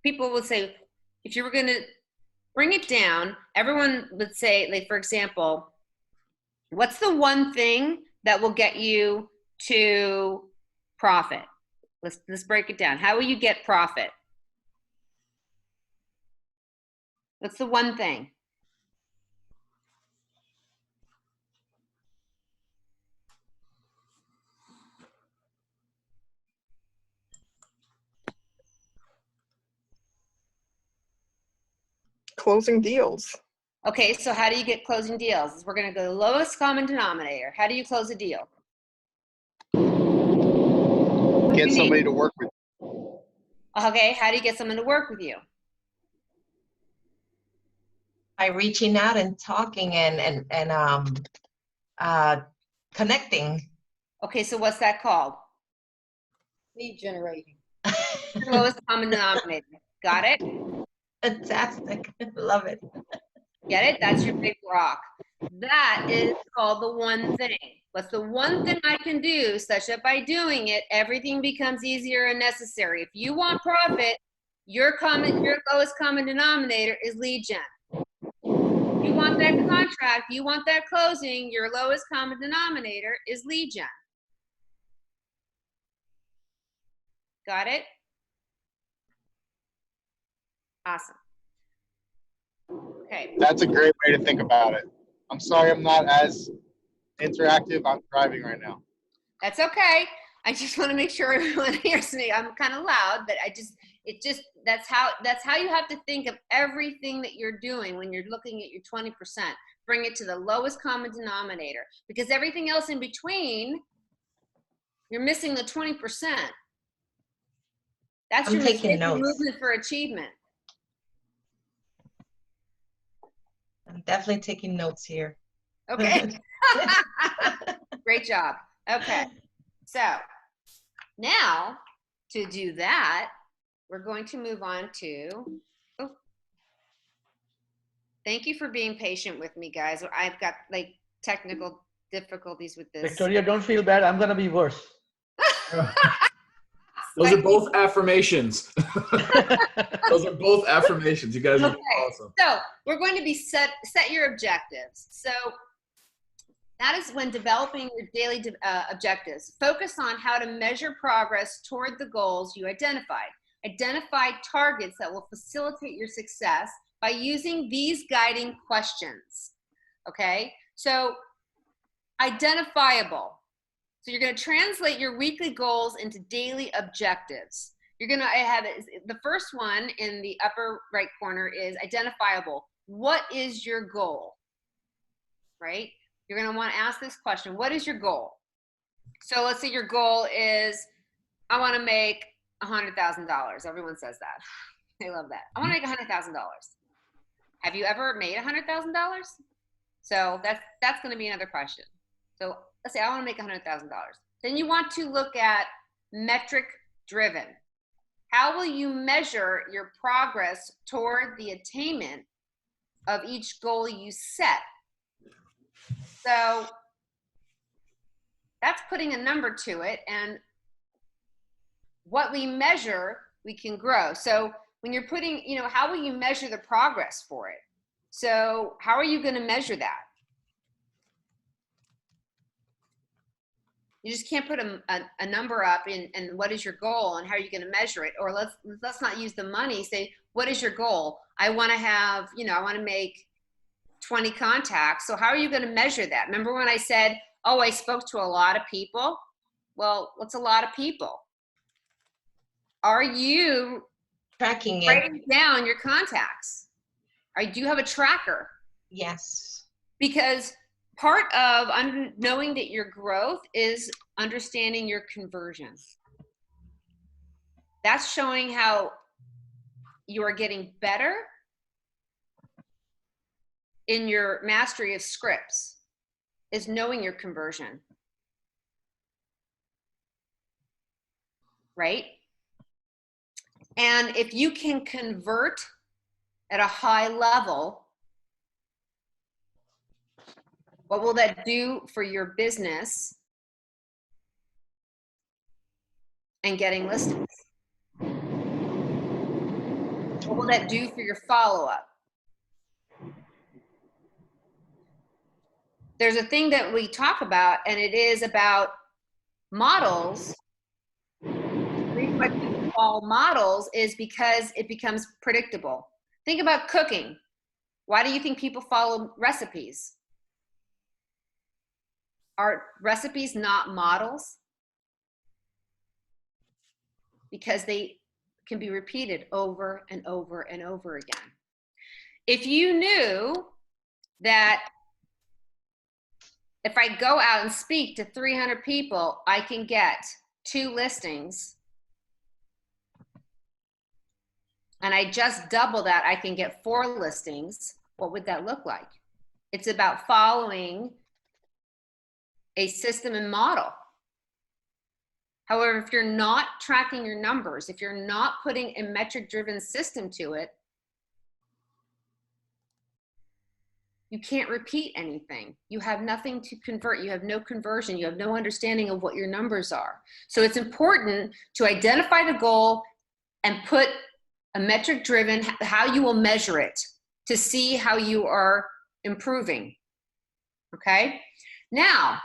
People would say, if you were going to bring it down, everyone would say, like, for example, what's the one thing that will get you to profit? Let's break it down. How will you get profit? What's the one thing? Closing deals. Okay, so how do you get closing deals? We're going to go to the lowest common denominator. How do you close a deal? Get somebody to work with. Okay, how do you get someone to work with you? By reaching out and talking and connecting. Okay, so what's that called? Lead generating. The lowest common denominator. Got it? Fantastic. Love it. Get it? That's your big rock. That is called the one thing. What's the one thing I can do such that by doing it, everything becomes easier and necessary? If you want profit, your lowest common denominator is lead gen. You want that contract, you want that closing, your lowest common denominator is lead gen. Got it? Awesome. Okay. That's a great way to think about it. I'm sorry I'm not as interactive. I'm driving right now. That's okay. I just want to make sure everyone hears me. I'm kind of loud, but that's how you have to think of everything that you're doing when you're looking at your 20%. Bring it to the lowest common denominator, because everything else in between, you're missing the 20%. That's your movement for achievement. I'm definitely taking notes here. Okay. Great job. Okay. So now to do that, we're going to move on to, thank you for being patient with me, guys. I've got like technical difficulties with this. Victoria, don't feel bad. I'm going to be worse. Those are both affirmations. Those are both affirmations. You guys are awesome. So we're going to be set your objectives. So that is when developing your daily objectives. Focus on how to measure progress toward the goals you identified. Identify targets that will facilitate your success by using these guiding questions. Okay, so identifiable. So you're going to translate your weekly goals into daily objectives. You're going to have the first one in the upper right corner is identifiable. What is your goal? Right? You're going to want to ask this question. What is your goal? So let's say your goal is, I want to make $100,000. Everyone says that. They love that. I want to make $100,000. Have you ever made $100,000? So that's going to be another question. So let's say I want to make $100,000. Then you want to look at metric driven. How will you measure your progress toward the attainment of each goal you set? So that's putting a number to it, and what we measure, we can grow. So when you're putting, how will you measure the progress for it? So how are you going to measure that? You just can't put a number up and what is your goal and how are you going to measure it? Or let's not use the money. Say, what is your goal? I want to have, I want to make 20 contacts. So how are you going to measure that? Remember when I said, oh, I spoke to a lot of people? Well, what's a lot of people? Are you Tracking it. writing down your contacts? Do you have a tracker? Yes. Because part of knowing that your growth is understanding your conversion. That's showing how you are getting better in your mastery of scripts, is knowing your conversion. Right? And if you can convert at a high level, what will that do for your business and getting listings? What will that do for your follow-up? There's a thing that we talk about, and it is about models. The reason why people follow models is because it becomes predictable. Think about cooking. Why do you think people follow recipes? Are recipes not models? Because they can be repeated over and over and over again. If you knew that if I go out and speak to 300 people, I can get 2 listings, and I just double that, I can get 4 listings, what would that look like? It's about following a system and model. However, if you're not tracking your numbers, if you're not putting a metric-driven system to it, you can't repeat anything. You have nothing to convert. You have no conversion. You have no understanding of what your numbers are. So it's important to identify the goal and put a metric-driven, how you will measure it to see how you are improving. Okay? Now,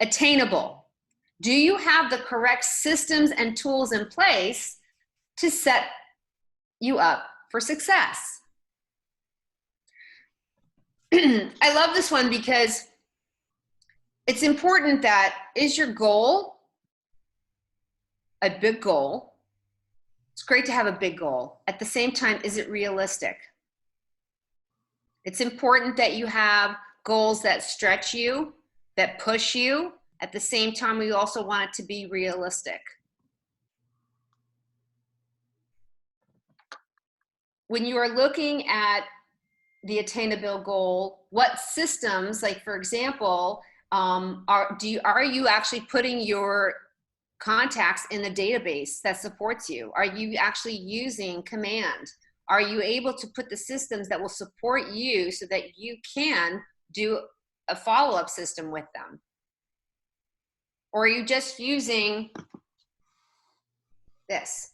attainable. Do you have the correct systems and tools in place to set you up for success? I love this one because it's important that, is your goal a big goal? It's great to have a big goal. At the same time, is it realistic? It's important that you have goals that stretch you, that push you. At the same time, we also want it to be realistic. When you are looking at the attainable goal, what systems, like for example, are you actually putting your contacts in the database that supports you? Are you actually using command? Are you able to put the systems that will support you so that you can do a follow-up system with them? Or are you just using this?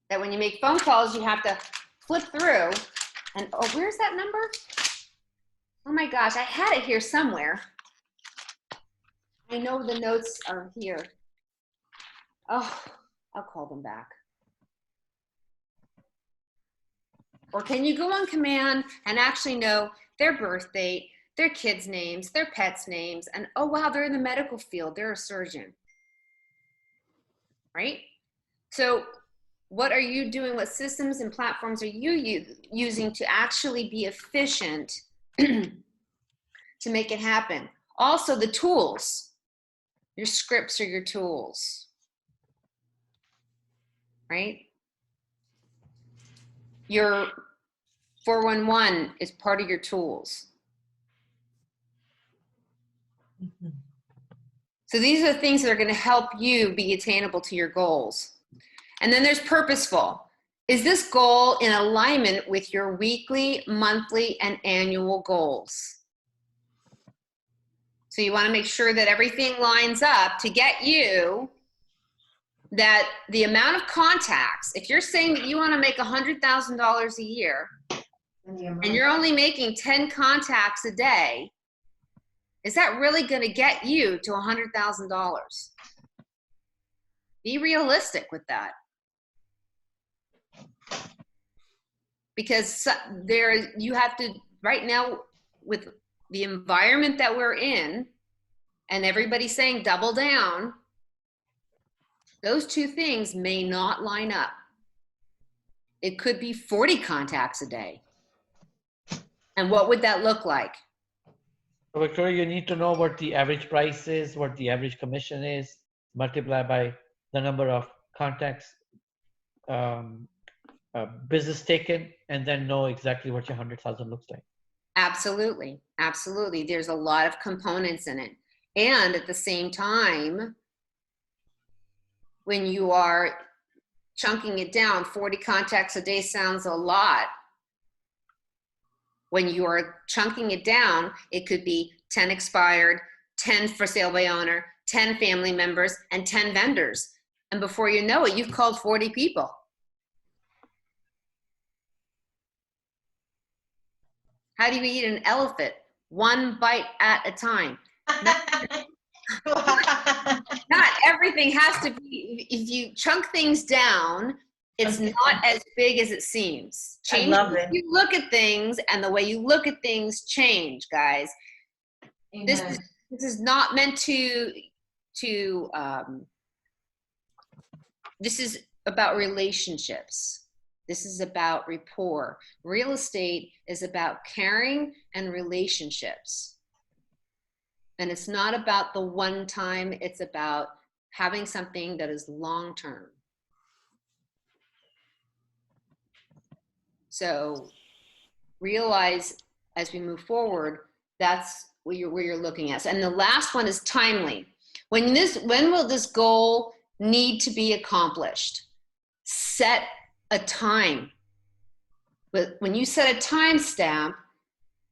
That when you make phone calls, you have to flip through and, oh, where's that number? Oh my gosh, I had it here somewhere. I know the notes are here. Oh, I'll call them back. Or can you go on command and actually know their birth date, their kids' names, their pets' names, and oh wow, they're in the medical field, they're a surgeon, right? So what are you doing? What systems and platforms are you using to actually be efficient to make it happen? Also the tools, your scripts are your tools, right? Your 411 is part of your tools. So these are the things that are going to help you be attainable to your goals. And then there's purposeful. Is this goal in alignment with your weekly, monthly, and annual goals? So you want to make sure that everything lines up to get you that the amount of contacts, if you're saying that you want to make $100,000 a year and you're only making 10 contacts a day, is that really going to get you to $100,000? Be realistic with that. Because you have to, right now, with the environment that we're in, and everybody's saying double down, those two things may not line up. It could be 40 contacts a day. And what would that look like? So Victoria, you need to know what the average price is, what the average commission is, multiply by the number of contacts, business taken, and then know exactly what your 100,000 looks like. Absolutely, absolutely. There's a lot of components in it. And at the same time, when you are chunking it down, 40 contacts a day sounds a lot. When you are chunking it down, it could be 10 expired, 10 for sale by owner, 10 family members, and 10 vendors. And before you know it, you've called 40 people. How do you eat an elephant? One bite at a time. Not everything has to be, if you chunk things down, it's not as big as it seems. Change the way you look at things, and the way you look at things change, guys. This is not meant to this is about relationships. This is about rapport. Real estate is about caring and relationships. And it's not about the one time, it's about having something that is long-term. So realize as we move forward, that's where you're looking at. And the last one is timely. When will this goal need to be accomplished? Set a time. But when you set a time stamp,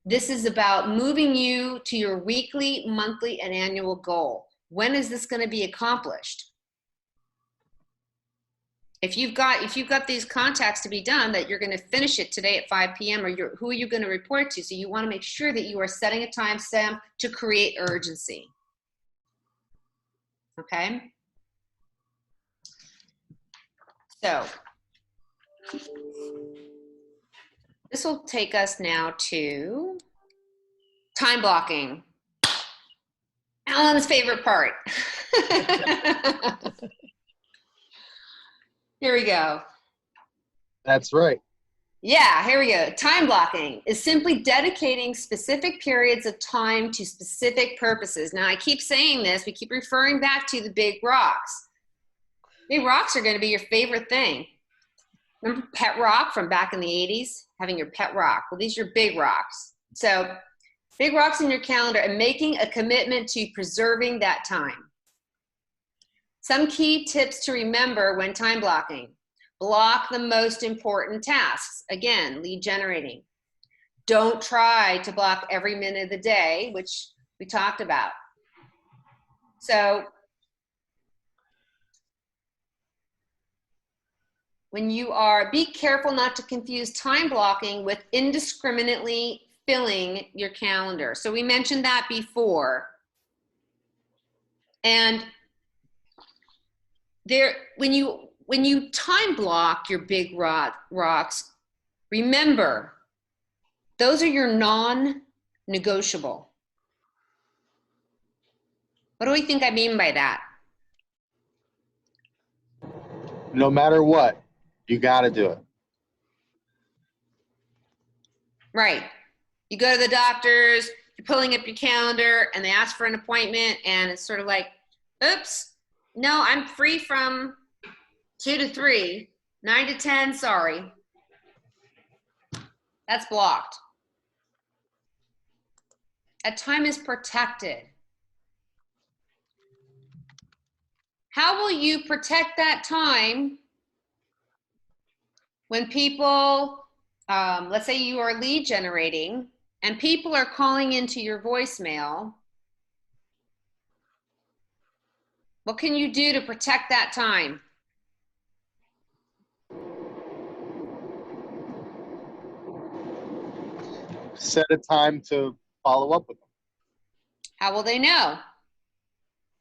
this is about moving you to your weekly, monthly, and annual goal. When is this going to be accomplished? If you've got these contacts to be done, that you're going to finish it today at 5 p.m. or who are you going to report to? So you want to make sure that you are setting a time stamp to create urgency. Okay? So this will take us now to time blocking. Alan's favorite part. Here we go. That's right. Yeah, here we go. Time blocking is simply dedicating specific periods of time to specific purposes. Now, I keep saying this, we keep referring back to the big rocks. Big rocks are going to be your favorite thing. Remember pet rock from back in the 80s? Having your pet rock. Well, these are your big rocks. So, big rocks in your calendar and making a commitment to preserving that time. Some key tips to remember when time blocking. Block the most important tasks. Again, lead generating. Don't try to block every minute of the day, which we talked about. So when you are, be careful not to confuse time blocking with indiscriminately filling your calendar. So we mentioned that before. And there, when you time block your big rocks, remember, those are your non-negotiable. What do we think I mean by that? No matter what, you got to do it. Right. You go to the doctors, you're pulling up your calendar, and they ask for an appointment, and it's sort of like, oops, no, I'm free from 2 to 3, 9 to 10, sorry. That's blocked. That time is protected. How will you protect that time when people, let's say you are lead generating and people are calling into your voicemail? What can you do to protect that time? Set a time to follow up with them. How will they know?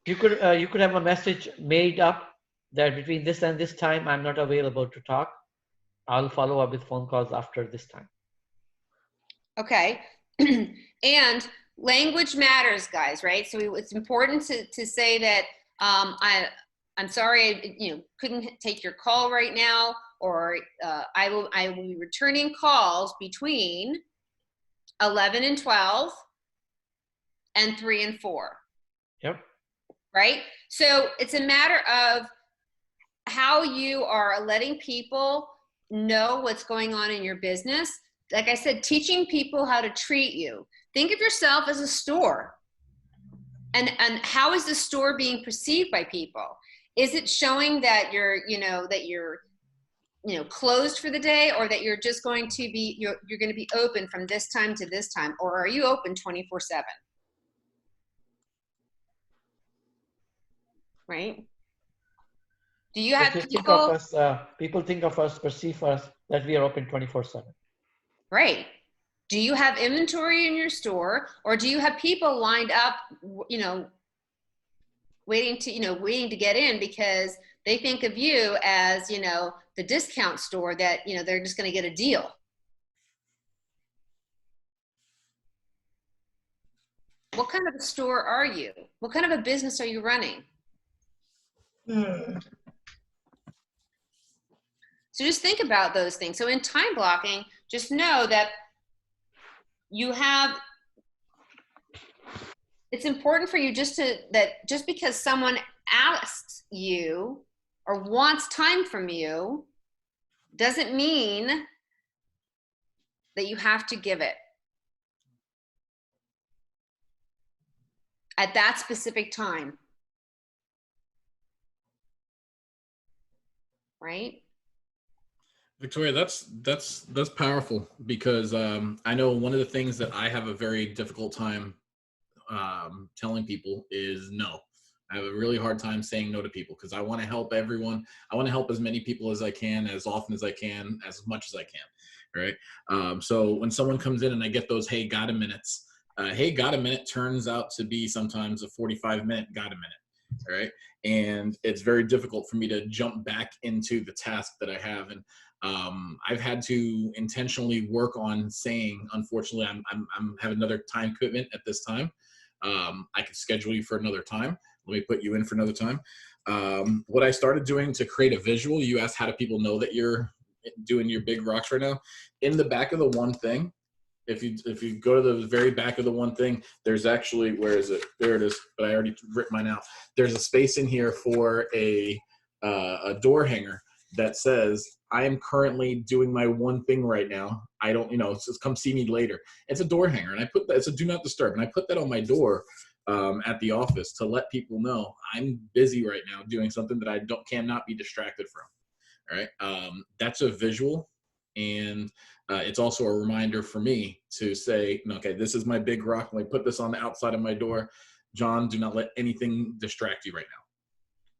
You could have a message made up that between this and this time I'm not available to talk. I'll follow up with phone calls after this time. Okay. And language matters, guys, right? So it's important to say that I'm sorry, I couldn't take your call right now, or I will be returning calls between 11 and 12 and 3 and 4. Yep. Right? So it's a matter of how you are letting people know what's going on in your business. Like I said, teaching people how to treat you. Think of yourself as a store. And how is the store being perceived by people? Is it showing that you're closed for the day, or that you're just going to be, you're going to be open from this time to this time, or are you open 24/7? Right? Do you have People think people? of us, people think of us, perceive us that we are open 24/7. Right. Do you have inventory in your store, or do you have people lined up, waiting to get in because they think of you as, the discount store that, they're just going to get a deal? What kind of a store are you? What kind of a business are you running? So just think about those things. So in time blocking, just know that it's important for you just because someone asks you or wants time from you doesn't mean that you have to give it at that specific time. Right? Victoria, that's powerful, because I know one of the things that I have a very difficult time telling people is no. I have a really hard time saying no to people, because I want to help everyone. I want to help as many people as I can, as often as I can, as much as I can. Right. So when someone comes in and I get those, hey, got a minutes, hey, got a minute turns out to be sometimes a 45-minute got a minute. Right. And it's very difficult for me to jump back into the task that I have. And I've had to intentionally work on saying, unfortunately, I'm have another time commitment at this time. I could schedule you for another time. Let me put you in for another time. What I started doing to create a visual, you asked how do people know that you're doing your big rocks right now? In the back of the one thing, if you go to the very back of the one thing, there's actually, where is it? There it is, but I already ripped mine out. There's a space in here for a door hanger that says, I am currently doing my one thing right now. I don't, it says, come see me later. It's a door hanger. And I put that, it's a do not disturb. And I put that on my door at the office to let people know I'm busy right now doing something that I cannot be distracted from. All right. That's a visual And it's also a reminder for me to say, okay, this is my big rock. Let me put this on the outside of my door. John, do not let anything distract you right now.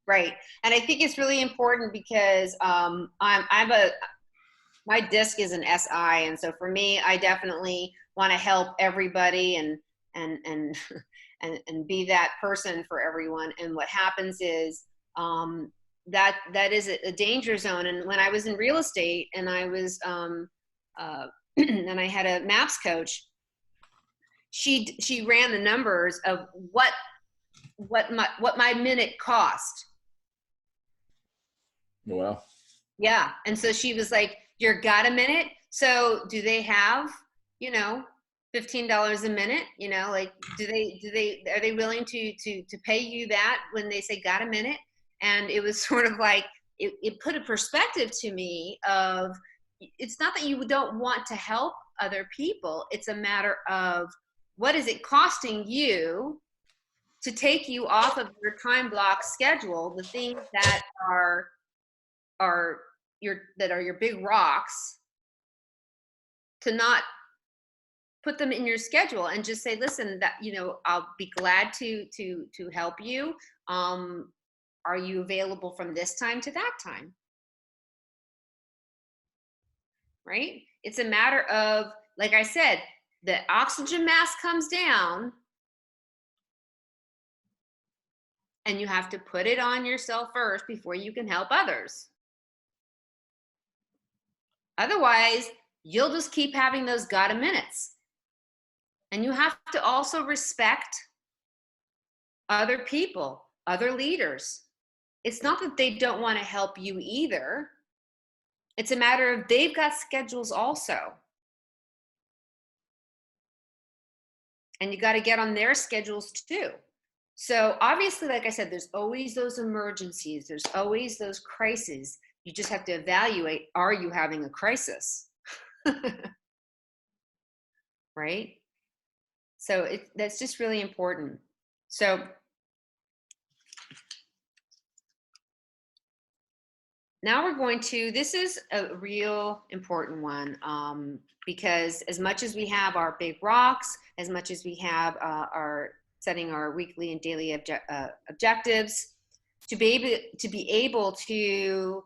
Right. And I think it's really important because my disc is an SI. And so for me, I definitely want to help everybody and and be that person for everyone. And what happens is that is a danger zone. And when I was in real estate and I was and I had a MAPS coach, she ran the numbers of what my minute cost. Wow. Yeah. And so she was like, you're got a minute. So do they have, $15 a minute? Like, are they willing to pay you that when they say got a minute? And it was sort of like, it put a perspective to me of, it's not that you don't want to help other people. It's a matter of what is it costing you to take you off of your time block schedule, the things that are your big rocks, to not put them in your schedule and just say, listen, that I'll be glad to help you. Are you available from this time to that time? Right? It's a matter of, like I said, the oxygen mask comes down and you have to put it on yourself first before you can help others. Otherwise, you'll just keep having those gotta minutes. And you have to also respect other people, other leaders. It's not that they don't want to help you either. It's a matter of they've got schedules also. And you got to get on their schedules too. So obviously, like I said, there's always those emergencies. There's always those crises. You just have to evaluate, are you having a crisis? Right? So that's just really important. So now we're going to, this is a real important one, because as much as we have our big rocks, as much as we have our setting our weekly and daily objectives, to be able to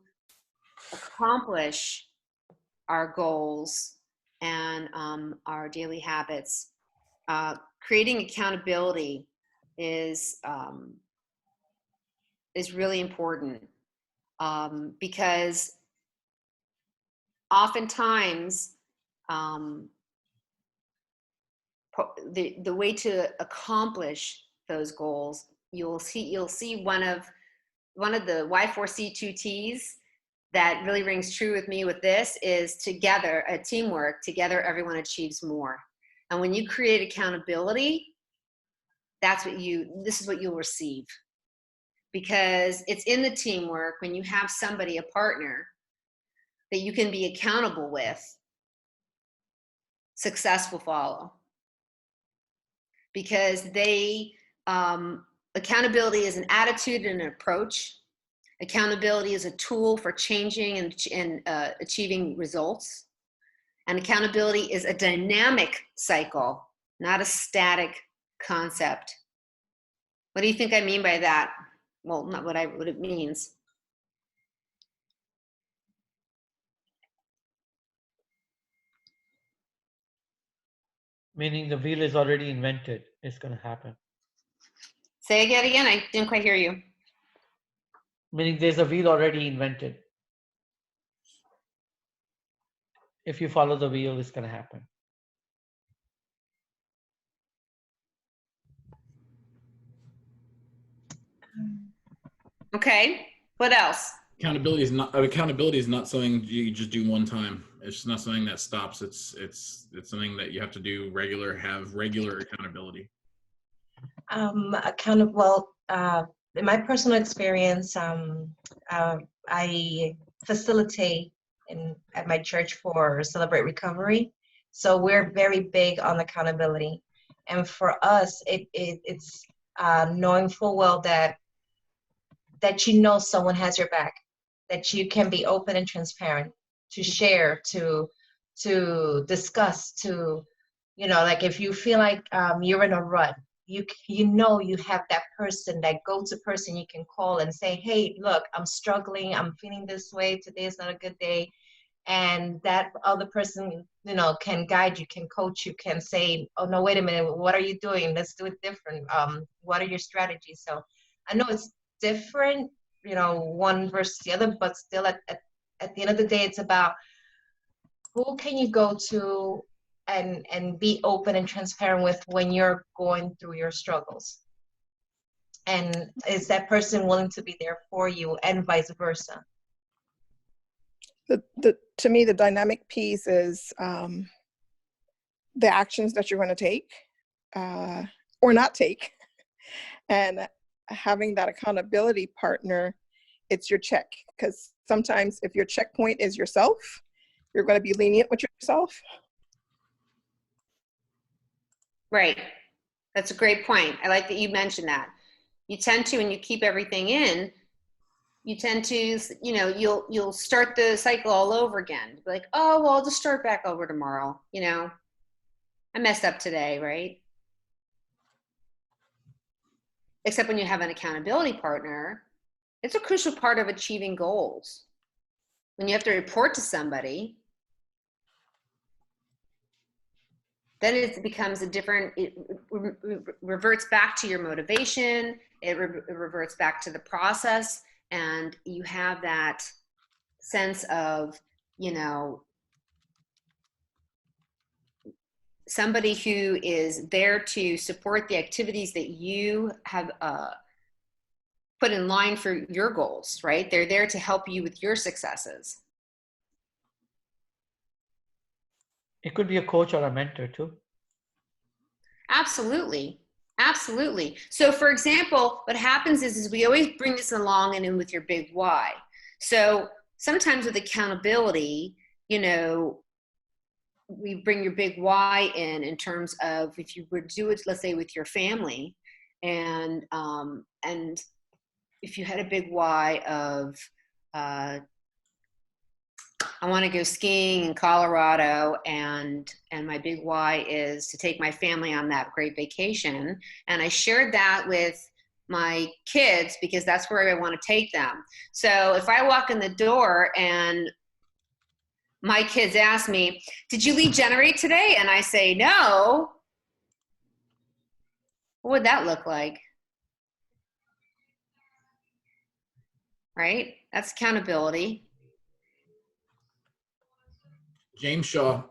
accomplish our goals and our daily habits, creating accountability is really important. Because oftentimes the way to accomplish those goals, you'll see one of the Y4C2Ts that really rings true with me with this is together, a teamwork, together everyone achieves more. And when you create accountability, this is what you'll receive. Because it's in the teamwork, when you have somebody, a partner, that you can be accountable with, success will follow. Because accountability is an attitude and an approach. Accountability is a tool for changing and achieving results. And accountability is a dynamic cycle, not a static concept. What do you think I mean by that? Well, not what it means. Meaning the wheel is already invented. It's going to happen. Say again. I didn't quite hear you. Meaning there's a wheel already invented. If you follow the wheel, it's going to happen. Okay. What else? Accountability is not something you just do one time. It's not something that stops. It's something that you have to do have regular accountability. Well, in my personal experience, I facilitate at my church for Celebrate Recovery. So we're very big on accountability. And for us, it's knowing full well that someone has your back, that you can be open and transparent, share, to discuss, to, you know, like if you feel like you're in a rut, you know you have that person, that go-to person you can call and say, hey, look, I'm struggling, I'm feeling this way, today is not a good day. And that other person, you know, can guide you, can coach you, can say, oh no, wait a minute, what are you doing? Let's do it different. What are your strategies? So I know it's different, you know, one versus the other, but still at the end of the day, it's about who can you go to and be open and transparent with when you're going through your struggles. And is that person willing to be there for you, and vice versa? To me, the dynamic piece is the actions that you're going to take or not take, and having that accountability partner. It's your check, because sometimes if your checkpoint is yourself, you're going to be lenient with yourself. Right. That's a great point. I like that you mentioned that. You tend to, when you keep everything in, you tend to, you know, you'll start the cycle all over again. Like, oh, well, I'll just start back over tomorrow. You know, I messed up today, right? Except when you have an accountability partner, it's a crucial part of achieving goals. When you have to report to somebody, then it becomes a different, it reverts back to your motivation, it reverts back to the process, and you have that sense of, you know, somebody who is there to support the activities that you have put in line for your goals, right? They're there to help you with your successes. It could be a coach or a mentor too. Absolutely. Absolutely. So for example, what happens is we always bring this along and in with your big why. So sometimes with accountability, you know, we bring your big why in terms of if you would do it, let's say with your family, and if you had a big why of, I want to go skiing in Colorado, and my big why is to take my family on that great vacation. And I shared that with my kids because that's where I want to take them. So if I walk in the door and my kids ask me, did you lead Generate today? And I say, no. What would that look like? Right? That's accountability. James Shaw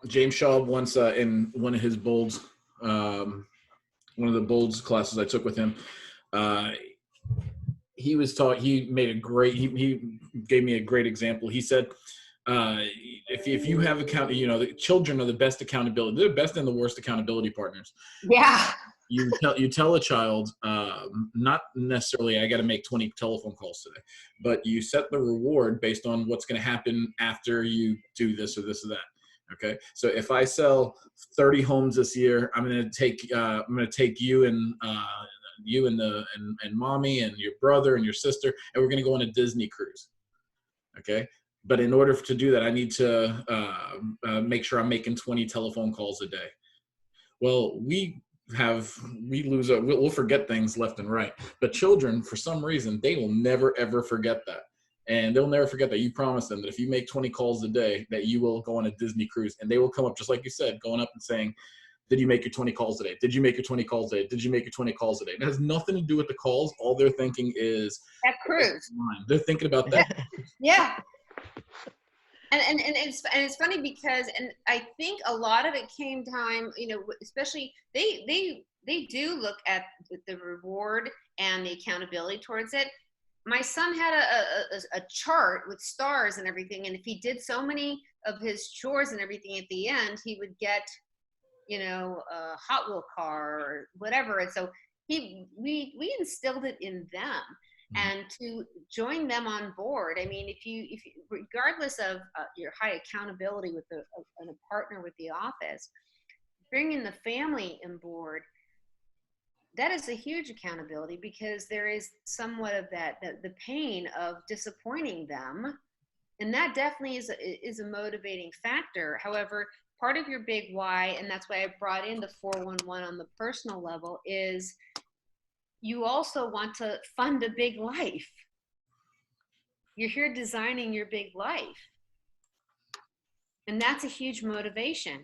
once in one of his Bolds, one of the Bolds classes I took with him, he was taught. He made a great. He gave me a great example. He said, if you have you know, the children are the best accountability. They're the best and the worst accountability partners. Yeah. You tell a child, not necessarily I got to make 20 telephone calls today, but you set the reward based on what's going to happen after you do this or this or that. Okay, so if I sell 30 homes this year, I'm going to take you and mommy and your brother and your sister, and we're going to go on a Disney cruise. Okay, but in order to do that, I need to make sure I'm making 20 telephone calls a day. Well, we'll forget things left and right, but children, for some reason, they will never ever forget that. And they'll never forget that you promised them that if you make 20 calls a day, that you will go on a Disney cruise. And they will come up, just like you said, going up and saying, did you make your 20 calls a day? Did you make your 20 calls a day? Did you make your 20 calls a day? It has nothing to do with the calls. All they're thinking is that cruise. They're thinking about that. Yeah. And it's funny because, and I think a lot of it came time, you know, especially they do look at the reward and the accountability towards it. My son had a chart with stars and everything, and if he did so many of his chores and everything at the end, he would get, you know, a Hot Wheel car or whatever. And so we instilled it in them. And to join them on board, I mean, if you regardless of your high accountability with a partner with the office, bringing the family on board, that is a huge accountability, because there is somewhat of that the pain of disappointing them And that definitely is a motivating factor. However, part of your big why, and that's why I brought in the 411 on the personal level, is you also want to fund a big life. You're here designing your big life. And that's a huge motivation.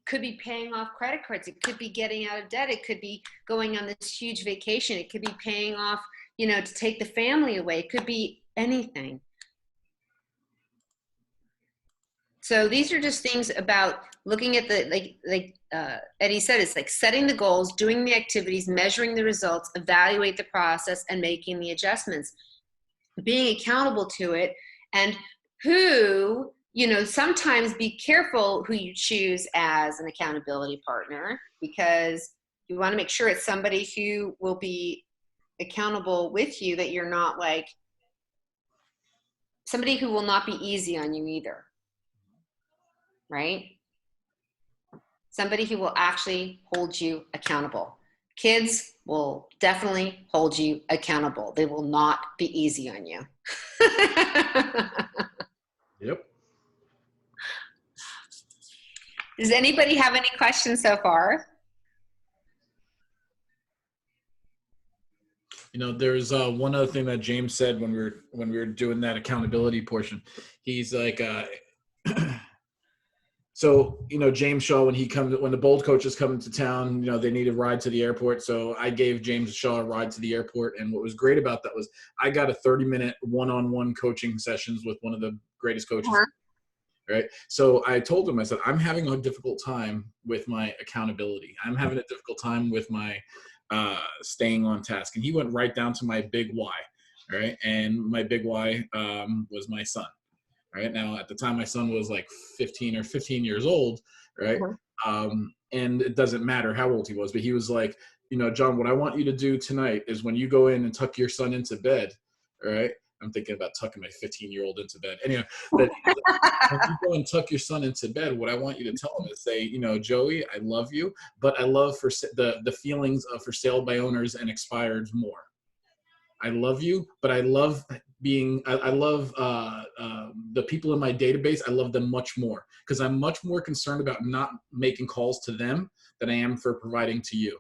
Could be paying off credit cards. It could be getting out of debt. It could be going on this huge vacation. It could be paying off, to take the family away. It could be anything. So these are just things about looking at the, like Eddie said, it's like setting the goals, doing the activities, measuring the results, evaluate the process, and making the adjustments. Being accountable to it, and who, sometimes be careful who you choose as an accountability partner, because you want to make sure it's somebody who will be accountable with you, that you're not like somebody who will not be easy on you either. Right? Somebody who will actually hold you accountable. Kids will definitely hold you accountable. They will not be easy on you. Yep. Does anybody have any questions so far? There's one other thing that James said when we were doing that accountability portion. He's like, so, James Shaw, when the Bold coaches come into town, they need a ride to the airport. So I gave James Shaw a ride to the airport. And what was great about that was I got a 30-minute one-on-one coaching sessions with one of the greatest coaches. Right. So I told him, I said, I'm having a difficult time with my accountability. I'm having a difficult time with my staying on task. And he went right down to my big why. Right. And my big why was my son. Right now, at the time, my son was like 15 years old, right? And it doesn't matter how old he was, but he was like, John, what I want you to do tonight is when you go in and tuck your son into bed, right? I'm thinking about tucking my 15-year-old into bed. Anyway, but when you go and tuck your son into bed, what I want you to tell him is say, Joey, I love you, but I love for the feelings of for sale by owners and expireds more. I love you, but I love I love the people in my database. I love them much more because I'm much more concerned about not making calls to them than I am for providing to you.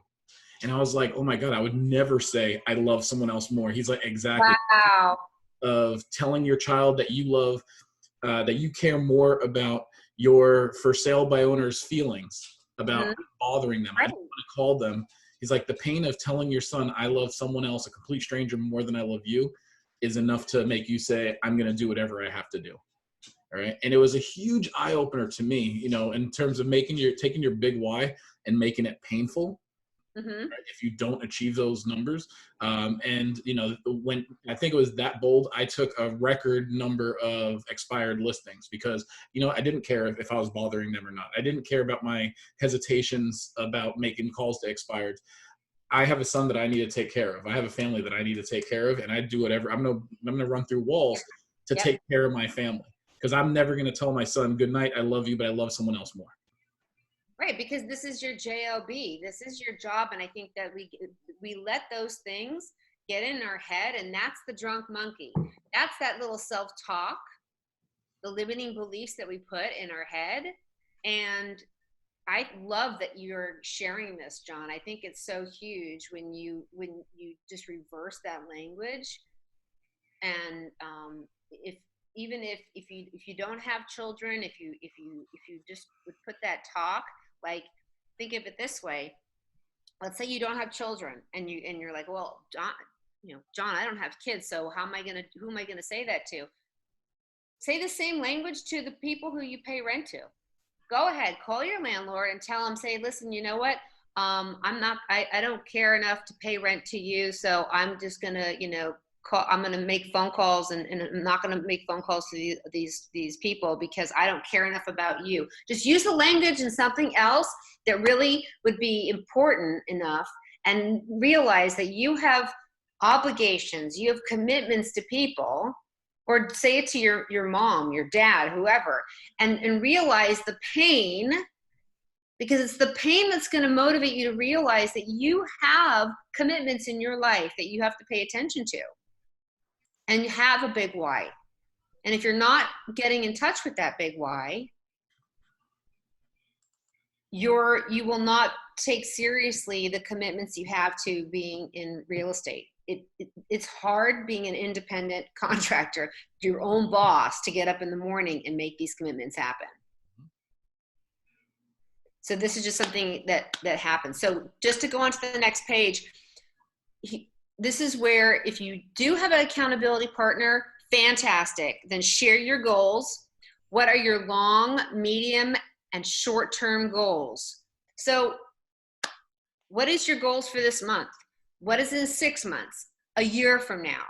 And I was like, oh my God, I would never say I love someone else more. He's like, exactly. Wow. Of telling your child that you love, that you care more about your for sale by owners feelings about bothering them. I don't want to call them. He's like, the pain of telling your son, I love someone else, a complete stranger, more than I love you, is enough to make you say, I'm going to do whatever I have to do. All right. And it was a huge eye opener to me, in terms of taking your big why and making it painful. Right, if you don't achieve those numbers. And, when I think it was that bold, I took a record number of expired listings because, I didn't care if I was bothering them or not. I didn't care about my hesitations about making calls to expireds. I have a son that I need to take care of. I have a family that I need to take care of, and I do whatever. I'm gonna run through walls to take care of my family because I'm never going to tell my son, good night, I love you, but I love someone else more. Right, because this is your job. This is your job, and I think that we let those things get in our head, and that's the drunk monkey. That's that little self-talk, the limiting beliefs that we put in our head. And I love that you're sharing this, John. I think it's so huge when you just reverse that language. And if you don't have children, if you just would put that talk. Like, think of it this way. Let's say you don't have children and you're like, well, John, I don't have kids. So who am I going to say that to? Say the same language to the people who you pay rent to. Go ahead, call your landlord and tell them, say, listen, you know what? I don't care enough to pay rent to you. So I'm just going to, I'm going to make phone calls and I'm not going to make phone calls to these people because I don't care enough about you. Just use the language and something else that really would be important enough, and realize that you have obligations, you have commitments to people, or say it to your mom, your dad, whoever, and realize the pain, because it's the pain that's going to motivate you to realize that you have commitments in your life that you have to pay attention to. And have a big why. And if you're not getting in touch with that big why, you will not take seriously the commitments you have to being in real estate. It's hard being an independent contractor, your own boss, to get up in the morning and make these commitments happen. So this is just something that happens. So just to go on to the next page, this is where if you do have an accountability partner, fantastic. Then share your goals. What are your long, medium, and short-term goals? So what is your goals for this month? What is in 6 months, a year from now,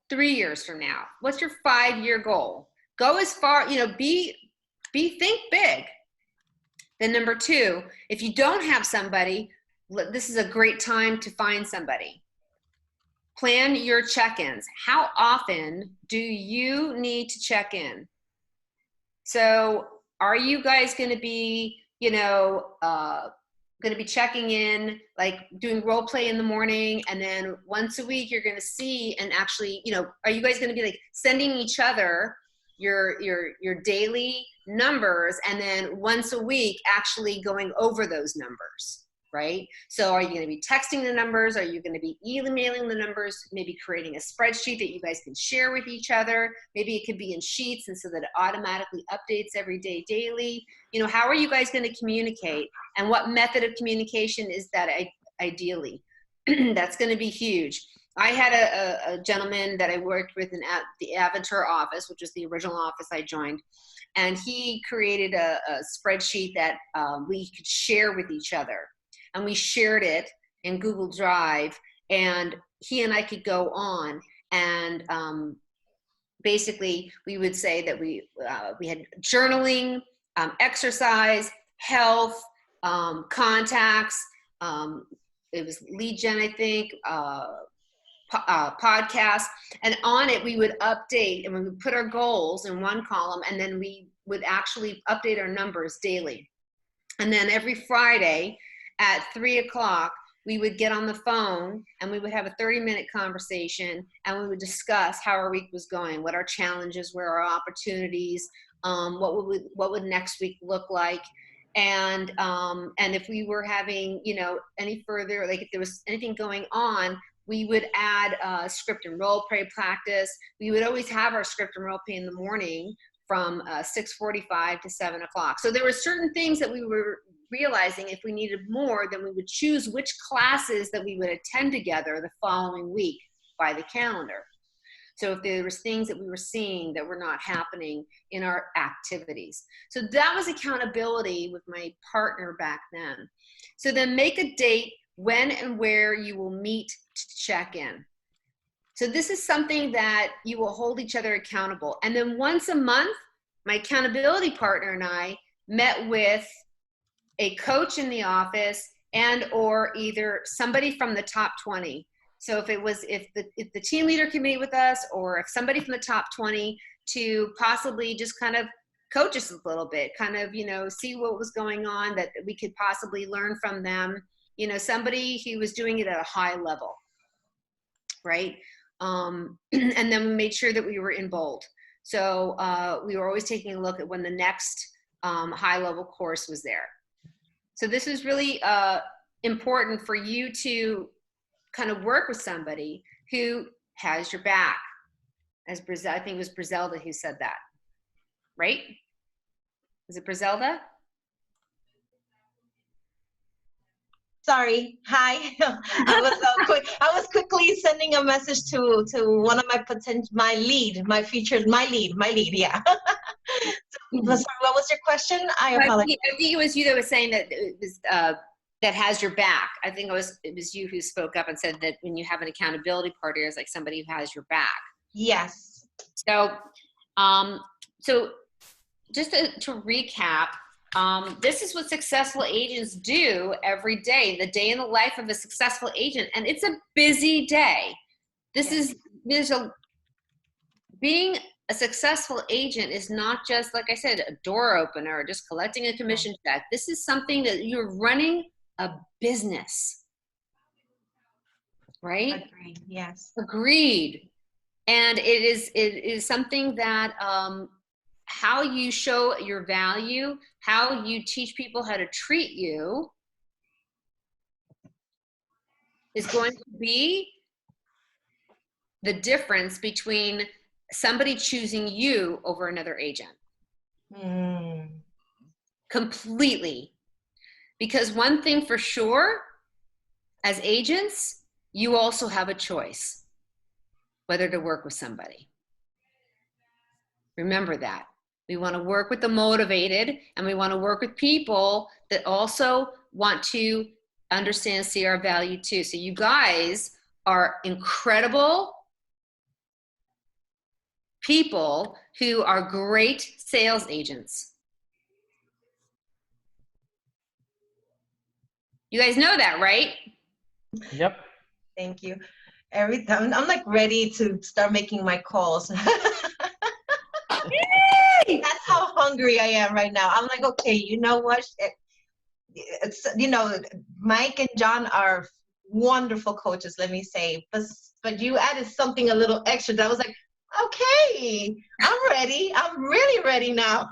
3 years from now? What's your 5-year goal? Go as far, think big. Then number 2, if you don't have somebody, this is a great time to find somebody. Plan your check-ins. How often do you need to check in? So are you guys going to be, going to be checking in, like doing role play in the morning, and then once a week you're going to see and actually, are you guys going to be like sending each other your daily numbers, and then once a week actually going over those numbers, right? So are you going to be texting the numbers? Are you going to be emailing the numbers? Maybe creating a spreadsheet that you guys can share with each other. Maybe it could be in sheets, and so that it automatically updates every day, daily. How are you guys going to communicate, and what method of communication is that ideally? That's going to be huge. I had a gentleman that I worked with in the Aventura office, which is the original office I joined, and he created a spreadsheet that we could share with each other. And we shared it in Google Drive, and he and I could go on, and basically we would say that we had journaling, exercise, health, contacts, it was lead gen, I think, podcast, and on it we would update, and we would put our goals in one column, and then we would actually update our numbers daily. And then every Friday at 3 o'clock, we would get on the phone and we would have a 30-minute conversation, and we would discuss how our week was going, what our challenges were, our opportunities, what would next week look like. And if we were having, any further, like if there was anything going on, we would add script and role play practice. We would always have our script and role play in the morning from 6:45 to 7 o'clock. So there were certain things that we were realizing if we needed more, then we would choose which classes that we would attend together the following week by the calendar. So if there was things that we were seeing that were not happening in our activities. So that was accountability with my partner back then. So then make a date when and where you will meet to check in. So this is something that you will hold each other accountable. And then once a month, my accountability partner and I met with a coach in the office and or either somebody from the top 20. So if the team leader can meet with us, or if somebody from the top 20 to possibly just kind of coach us a little bit, kind of, see what was going on that we could possibly learn from them, somebody who was doing it at a high level, right? And then we made sure that we were in bold. So we were always taking a look at when the next high level course was there. So this is really important for you to kind of work with somebody who has your back. As I think it was Brizelda who said that, right? Is it Brizelda? Sorry. Hi. I was quickly sending a message to one of my lead. Yeah. Sorry, what was your question? I apologize. I think it was you that was saying that it was that has your back. I think it was you who spoke up and said that when you have an accountability partner, it's like somebody who has your back. Yes. So, so just to recap, this is what successful agents do every day, the day in the life of a successful agent. And it's a busy day. Being a successful agent is not just, like I said, a door opener, or just collecting a commission check. This is something that you're running a business, right? Agreed. Yes. Agreed. And it is something that how you show your value, how you teach people how to treat you is going to be the difference between somebody choosing you over another agent. Mm. Completely. Because one thing for sure, as agents, you also have a choice whether to work with somebody. Remember that. We want to work with the motivated, and we want to work with people that also want to understand and see our value too. So you guys are incredible people who are great sales agents. You guys know that, right? Yep. Thank you. Every time I'm like ready to start making my calls. That's how hungry I am right now. I'm like, okay, you know what? It's, you know, Mike and John are wonderful coaches, let me say. But you added something a little extra that was like, okay, I'm ready. I'm really ready now.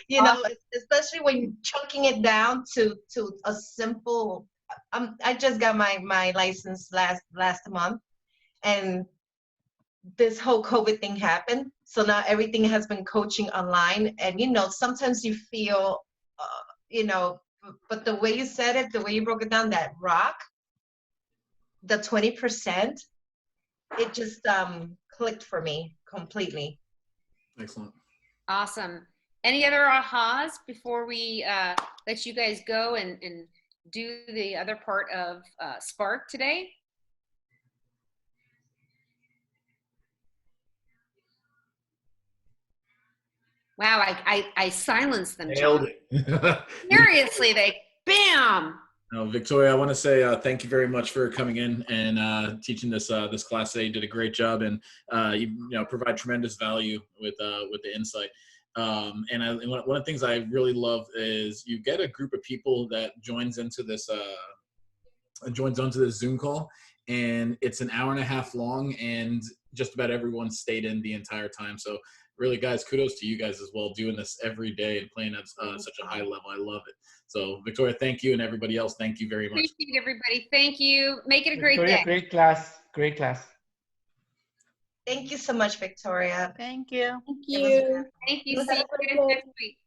You know, especially when you're chunking it down to a simple. I just got my license last month, and this whole COVID thing happened. So now everything has been coaching online, and you know, sometimes you feel, you know, but the way you said it, the way you broke it down, that rock, the 20%, it just clicked for me completely. Excellent. Awesome. Any other ahas before we let you guys go and do the other part of Spark today? Wow, I silenced them, Nailed John. it. Seriously, they bam. No, Victoria, I want to say thank you very much for coming in and teaching this this class today. You did a great job, and you know, provide tremendous value with the insight. And one of the things I really love is you get a group of people that joins onto this Zoom call, and it's an hour and a half long, and just about everyone stayed in the entire time. So really, guys, kudos to you guys as well, doing this every day and playing at such a high level. I love it. So Victoria, thank you, and everybody else, thank you very much. Appreciate everybody. Thank you. Make it a great Victoria, day. great class. Great class. Thank you so much, Victoria. Thank you. Thank you. See you guys next week.